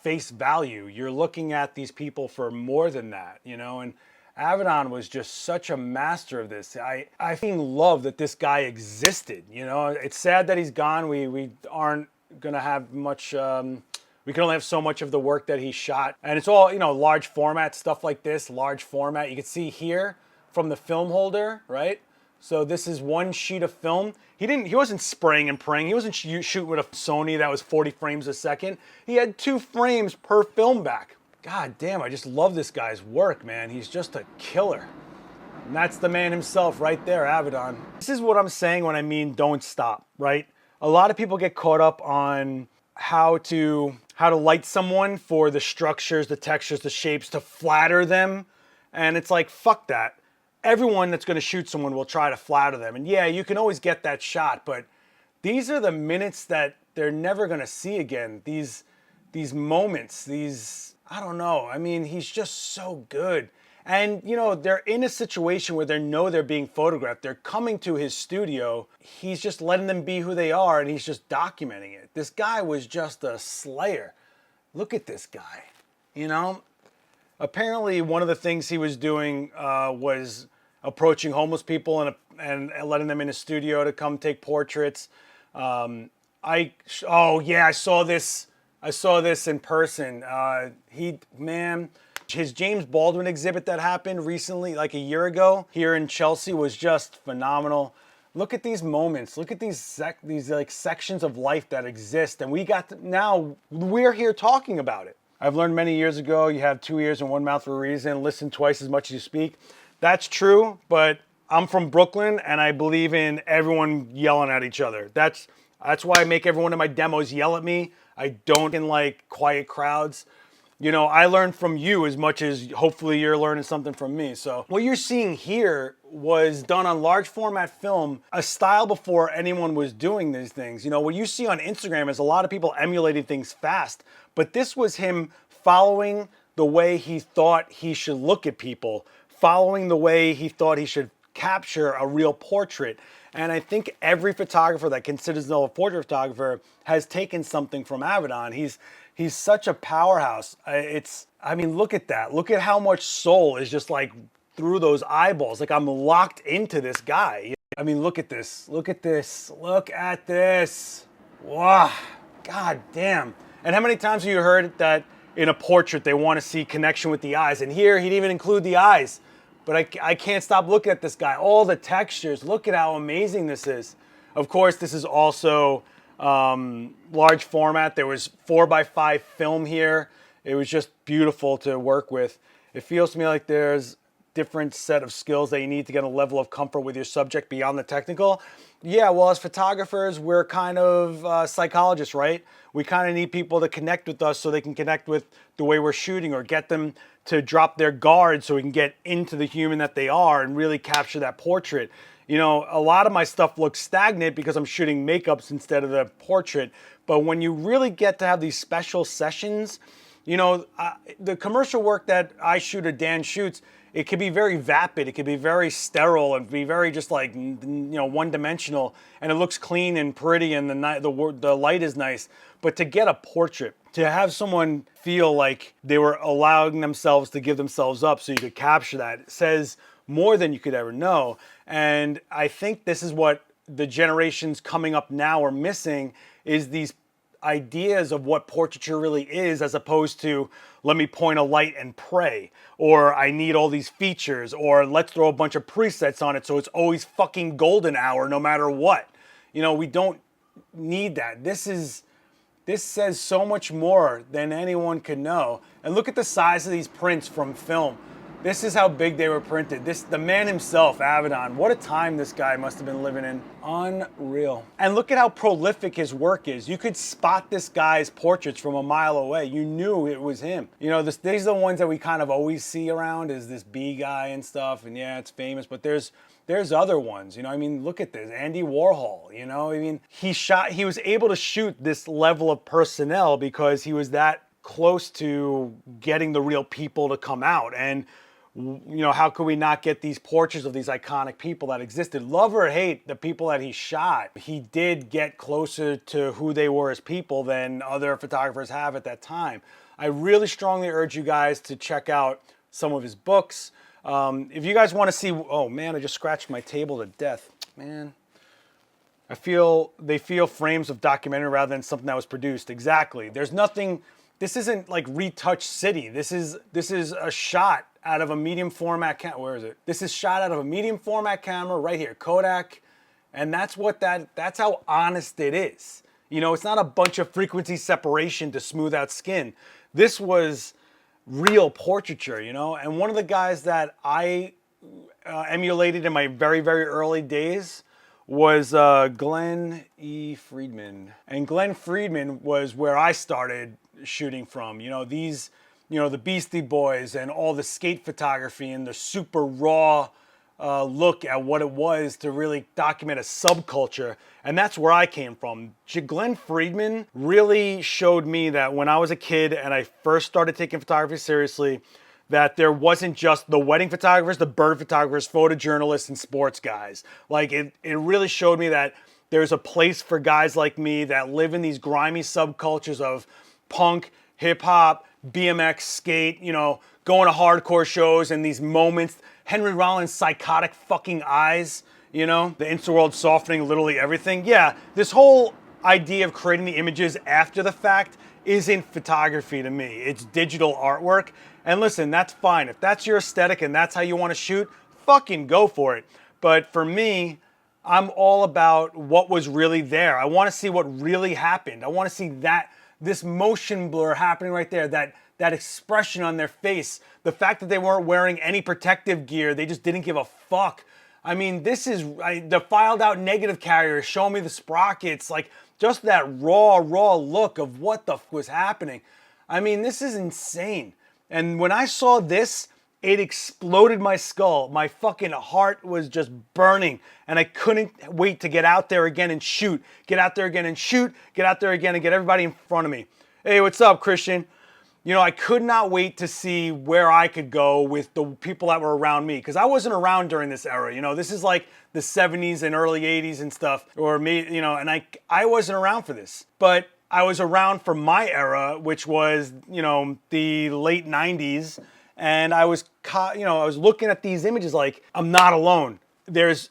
face value. You're looking at these people for more than that, you know? And Avedon was just such a master of this. I fucking love that this guy existed, you know? It's sad that he's gone. We aren't gonna have much, we can only have so much of the work that he shot. And it's all, you know, large format, stuff like this, large format. You can see here from the film holder, right? So this is one sheet of film. He wasn't spraying and praying. He wasn't shooting with a Sony that was 40 frames a second. He had 2 frames per film back. God damn, I just love this guy's work, man. He's just a killer. And that's the man himself right there, Avedon. This is what I'm saying when I mean don't stop, right? A lot of people get caught up on how to light someone for the structures, the textures, the shapes, to flatter them. And it's like, fuck that. Everyone that's gonna shoot someone will try to flatter them. And yeah, you can always get that shot, but these are the minutes that they're never gonna see again. These moments, I don't know. I mean, he's just so good. And, you know, they're in a situation where they know they're being photographed. They're coming to his studio. He's just letting them be who they are, and he's just documenting it. This guy was just a slayer. Look at this guy, you know? Apparently, one of the things he was doing was approaching homeless people and letting them in his studio to come take portraits. I saw this. I saw this in person. His James Baldwin exhibit that happened recently, like a year ago, here in Chelsea, was just phenomenal. Look at these moments. Look at these sections of life that exist, and now we're here talking about it. I've learned many years ago, you have 2 ears and 1 mouth for a reason. Listen twice as much as you speak. That's true, but I'm from Brooklyn, and I believe in everyone yelling at each other. That's why I make every one of my demos yell at me. I don't like quiet crowds. You know, I learned from you as much as hopefully you're learning something from me. So what you're seeing here was done on large format film, a style before anyone was doing these things. You know, what you see on Instagram is a lot of people emulating things fast, but this was him following the way he thought he should look at people, following the way he thought he should capture a real portrait. And I think every photographer that considers himself a portrait photographer has taken something from Avedon. He's such a powerhouse. I mean, look at that. Look at how much soul is just like through those eyeballs. Like I'm locked into this guy. I mean, look at this. Look at this. Look at this. Wow. God damn. And how many times have you heard that in a portrait they want to see connection with the eyes? And here he'd even include the eyes. But I can't stop looking at this guy. All the textures. Look at how amazing this is. Of course, this is also large format. There was 4x5 film here. It was just beautiful to work with. It feels to me like there's different set of skills that you need to get a level of comfort with your subject beyond the technical. Yeah, well, as photographers, we're kind of psychologists, right? We kind of need people to connect with us so they can connect with the way we're shooting, or get them to drop their guard so we can get into the human that they are and really capture that portrait. You know, a lot of my stuff looks stagnant because I'm shooting makeups instead of the portrait. But when you really get to have these special sessions, you know, the commercial work that I shoot or Dan shoots, it can be very vapid. It can be very sterile and be very just like, you know, one-dimensional. And it looks clean and pretty, and the light is nice. But to get a portrait, to have someone feel like they were allowing themselves to give themselves up so you could capture that, it says more than you could ever know. And I think this is what the generations coming up now are missing, is these ideas of what portraiture really is, as opposed to let me point a light and pray, or I need all these features, or let's throw a bunch of presets on it so it's always fucking golden hour no matter what. You know, we don't need that. This says so much more than anyone could know. And look at the size of these prints from film. This is how big they were printed. The man himself, Avedon, what a time this guy must have been living in. Unreal. And look at how prolific his work is. You could spot this guy's portraits from a mile away. You knew it was him. You know, these are the ones that we kind of always see around, is this B guy and stuff. And yeah, it's famous, but there's other ones, you know. I mean, look at this, Andy Warhol, you know. I mean, he was able to shoot this level of personnel because he was that close to getting the real people to come out. And you know, how could we not get these portraits of these iconic people that existed? Love or hate the people that he shot, he did get closer to who they were as people than other photographers have at that time. I really strongly urge you guys to check out some of his books. If you guys want to see, oh man, I just scratched my table to death, man. They feel frames of documentary rather than something that was produced. Exactly. There's nothing. This isn't like Retouch City. This is a shot out of a medium format camera. Where is it? This is shot out of a medium format camera right here, Kodak. And that's how honest it is. You know, it's not a bunch of frequency separation to smooth out skin. This was real portraiture, you know. And one of the guys that I emulated in my very, very early days was Glenn E. Friedman. And Glenn Friedman was where I started shooting from. You know, the Beastie Boys and all the skate photography and the super raw look at what it was to really document a subculture. And that's where I came from. Glenn Friedman really showed me that when I was a kid and I first started taking photography seriously, that there wasn't just the wedding photographers, the bird photographers, photojournalists, and sports guys. Like it really showed me that there's a place for guys like me that live in these grimy subcultures of punk, hip hop, BMX, skate, you know, going to hardcore shows and these moments. Henry Rollins' psychotic fucking eyes, you know, the Instaworld softening literally everything. Yeah, this whole idea of creating the images after the fact isn't photography to me. It's digital artwork. And listen, that's fine. If that's your aesthetic and that's how you want to shoot, fucking go for it. But for me, I'm all about what was really there. I want to see what really happened. I want to see that, this motion blur happening right there, that expression on their face, the fact that they weren't wearing any protective gear, they just didn't give a fuck. I mean, this is the filed out negative carrier showing me the sprockets, like just that raw look of what the fuck was happening. I mean, this is insane. And when I saw this, it exploded my skull. My fucking heart was just burning and I couldn't wait to get out there again and shoot. Get out there again and shoot. Get out there again and get everybody in front of me. Hey, what's up, Christian? You know, I could not wait to see where I could go with the people that were around me because I wasn't around during this era. You know, this is like the 70s and early 80s and stuff, or me, you know, and I wasn't around for this. But I was around for my era, which was, you know, the late 90s. And I was, you know, I was looking at these images like, I'm not alone. There's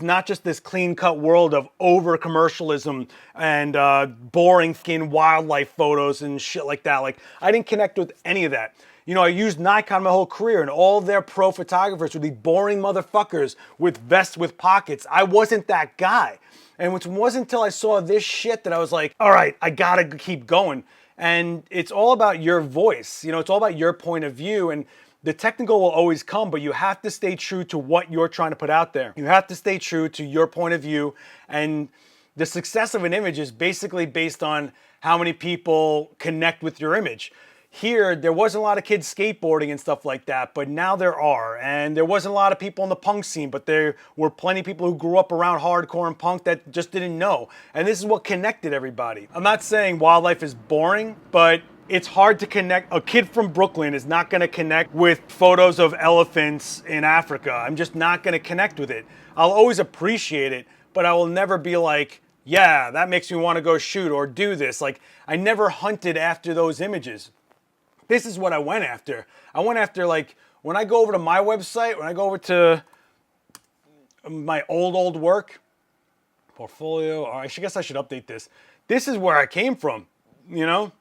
not just this clean-cut world of over-commercialism and boring fucking wildlife photos and shit like that. Like, I didn't connect with any of that. You know, I used Nikon my whole career, and all their pro photographers were these boring motherfuckers with vests with pockets. I wasn't that guy. And it wasn't until I saw this shit that I was like, all right, I gotta keep going. And it's all about your voice. You know, it's all about your point of view. And the technical will always come, but you have to stay true to what you're trying to put out there. You have to stay true to your point of view. And the success of an image is basically based on how many people connect with your image. Here, there wasn't a lot of kids skateboarding and stuff like that, but now there are. And there wasn't a lot of people in the punk scene, but there were plenty of people who grew up around hardcore and punk that just didn't know. And this is what connected everybody. I'm not saying wildlife is boring, but it's hard to connect. A kid from Brooklyn is not going to connect with photos of elephants in Africa. I'm just not going to connect with it. I'll always appreciate it, but I will never be like, yeah, that makes me want to go shoot or do this. Like, I never hunted after those images. This is what I went after. I went after, like, when I go over to my website, when I go over to my old work, portfolio, or I guess I should update this. This is where I came from, you know?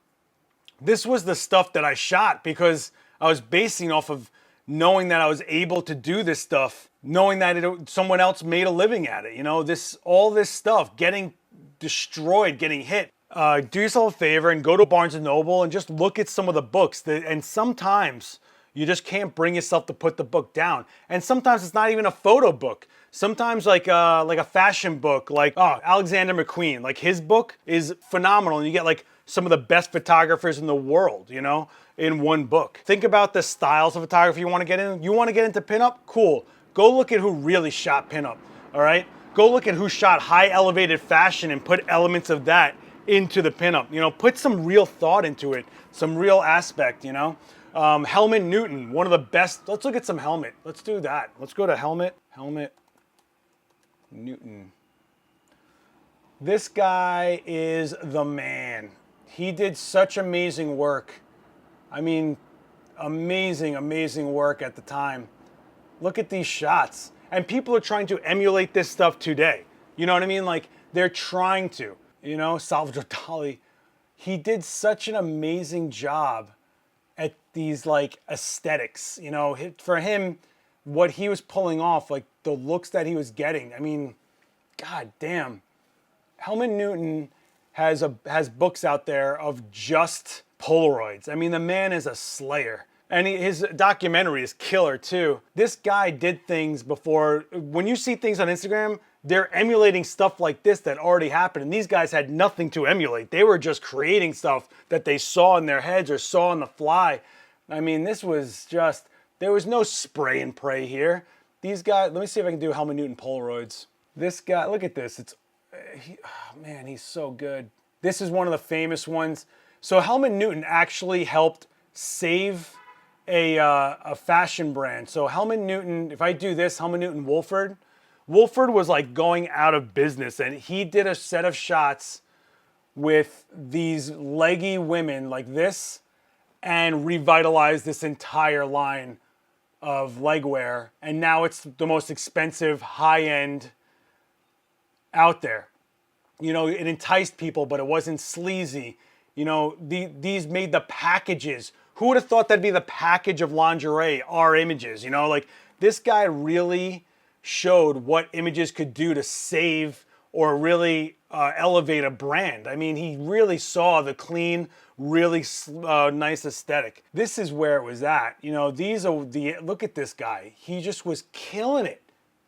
This was the stuff that I shot because I was basing off of knowing that I was able to do this stuff, knowing that someone else made a living at it, you know? All this stuff, getting destroyed, getting hit. Do yourself a favor and go to Barnes & Noble and just look at some of the books. And sometimes you just can't bring yourself to put the book down. And sometimes it's not even a photo book. Sometimes like a fashion book, like Alexander McQueen, like his book is phenomenal. And you get like some of the best photographers in the world, you know, in one book. Think about the styles of photography you want to get in. You want to get into pinup? Cool. Go look at who really shot pinup, all right? Go look at who shot high elevated fashion and put elements of that into the pinup. You know, put some real thought into it, some real aspect, you know. Helmut Newton, one of the best. Let's look at some Helmut. Let's do that. Let's go to Helmut Newton. This guy is the man. He did such amazing work. I mean, amazing work at the time. Look at these shots. And people are trying to emulate this stuff today. You know what I mean? Like, they're trying to. You know, Salvador Dali, he did such an amazing job at these like aesthetics. You know, for him, what he was pulling off, like the looks that he was getting. I mean, god damn. Helmut Newton has books out there of just Polaroids. I mean, the man is a slayer. And his documentary is killer too. This guy did things before. When you see things on Instagram, they're emulating stuff like this that already happened. And these guys had nothing to emulate. They were just creating stuff that they saw in their heads or saw on the fly. I mean, this was just, there was no spray and pray here. These guys, let me see if I can do Helmut Newton Polaroids. This guy, look at this. Man, he's so good. This is one of the famous ones. So Helmut Newton actually helped save a fashion brand. So Helmut Newton, if I do this, Helmut Newton Wolford, Wolford was like going out of business, and he did a set of shots with these leggy women like this and revitalized this entire line of legwear. And now it's the most expensive high-end out there. You know, it enticed people, but it wasn't sleazy. You know, these made the packages. Who would have thought that'd be the package of lingerie, our images? You know, like this guy really showed what images could do to save or really elevate a brand. I mean, he really saw the clean, really nice aesthetic. This is where it was at. You know, look at this guy. He just was killing it,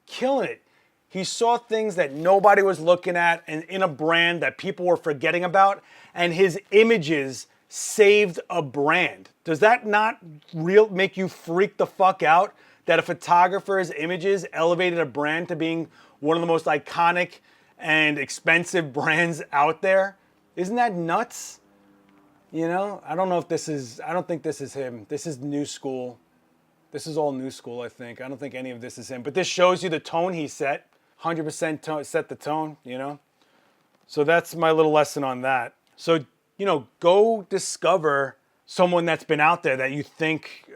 killing it. He saw things that nobody was looking at and in a brand that people were forgetting about, and his images saved a brand. Does that not make you freak the fuck out that a photographer's images elevated a brand to being one of the most iconic and expensive brands out there? Isn't that nuts? You know, I don't think this is him. This is new school. This is all new school, I think. I don't think any of this is him. But this shows you the tone he set. 100% set the tone, you know? So that's my little lesson on that. So, you know, go discover someone that's been out there that you think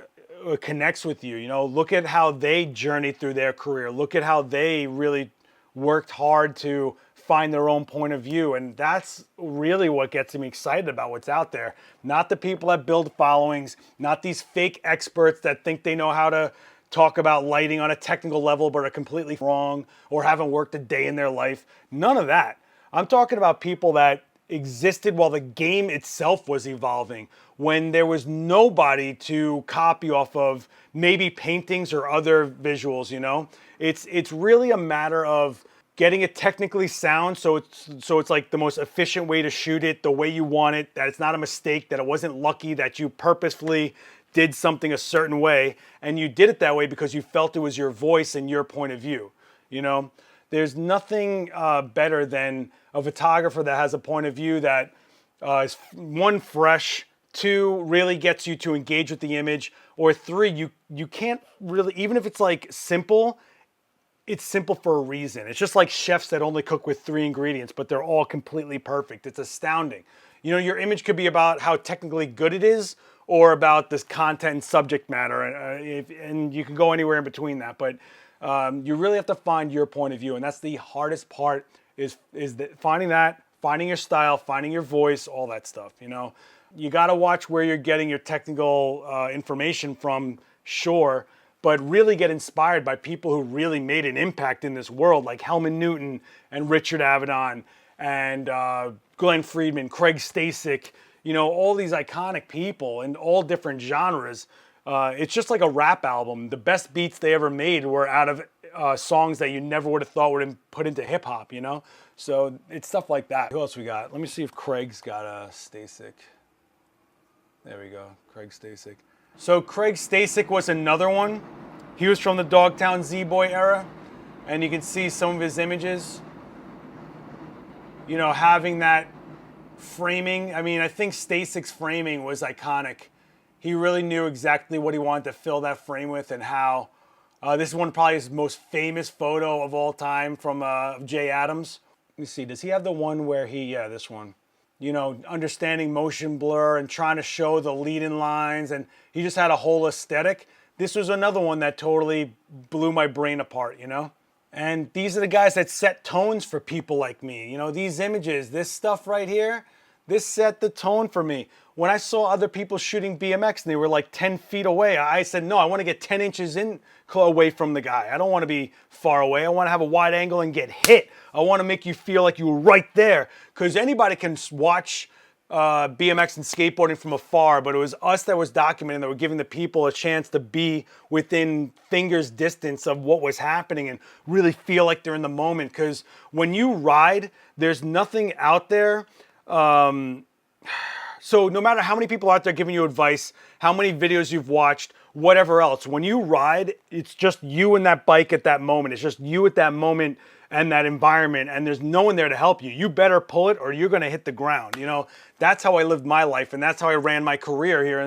connects with you. You know, look at how they journeyed through their career. Look at how they really worked hard to find their own point of view. And that's really what gets me excited about what's out there. Not the people that build followings, not these fake experts that think they know how to talk about lighting on a technical level but are completely wrong or haven't worked a day in their life. None of that. I'm talking about people that existed while the game itself was evolving, when there was nobody to copy off of, maybe paintings or other visuals, you know? It's really a matter of getting it technically sound, so it's like the most efficient way to shoot it, the way you want it, that it's not a mistake, that it wasn't lucky, that you purposefully did something a certain way, and you did it that way because you felt it was your voice and your point of view. You know, there's nothing better than a photographer that has a point of view that is, one, fresh, two, really gets you to engage with the image, or three, you can't really, even if it's like simple, it's simple for a reason. It's just like chefs that only cook with 3 ingredients, but they're all completely perfect. It's astounding. You know, your image could be about how technically good it is, or about this content and subject matter, and you can go anywhere in between that. But you really have to find your point of view, and that's the hardest part, is finding your style, finding your voice, all that stuff. You know, you got to watch where you're getting your technical information from, sure, but really get inspired by people who really made an impact in this world, like Helmut Newton and Richard Avedon and Glenn Friedman, Craig Stasick. You know, all these iconic people in all different genres. It's just like a rap album. The best beats they ever made were out of songs that you never would have thought would have put into hip hop, you know? So it's stuff like that. Who else we got? Let me see if Craig's got a Stasick. There we go, Craig Stasick. So Craig Stasick was another one. He was from the Dogtown Z-Boy era, and you can see some of his images. You know, having that framing. I mean, I think Stasick's framing was iconic. He really knew exactly what he wanted to fill that frame with, and how. This is probably his most famous photo of all time from Jay Adams. Let me see, does he have the one where yeah, this one. You know, understanding motion blur and trying to show the lead-in lines, and he just had a whole aesthetic. This was another one that totally blew my brain apart, you know? And these are the guys that set tones for people like me. You know, these images, this stuff right here, this set the tone for me. When I saw other people shooting BMX and they were like 10 feet away, I said, no, I want to get 10 inches away from the guy. I don't want to be far away. I want to have a wide angle and get hit. I want to make you feel like you were right there. Because anybody can watch BMX and skateboarding from afar, but it was us that was documenting, that were giving the people a chance to be within fingers distance of what was happening and really feel like they're in the moment. Because when you ride, there's nothing out there. So no matter how many people out there giving you advice, how many videos you've watched, whatever else, when you ride, it's just you and that bike at that moment. It's just you at that moment and that environment, and there's no one there to help you. You better pull it or you're gonna hit the ground. You know, that's how I lived my life, and that's how I ran my career here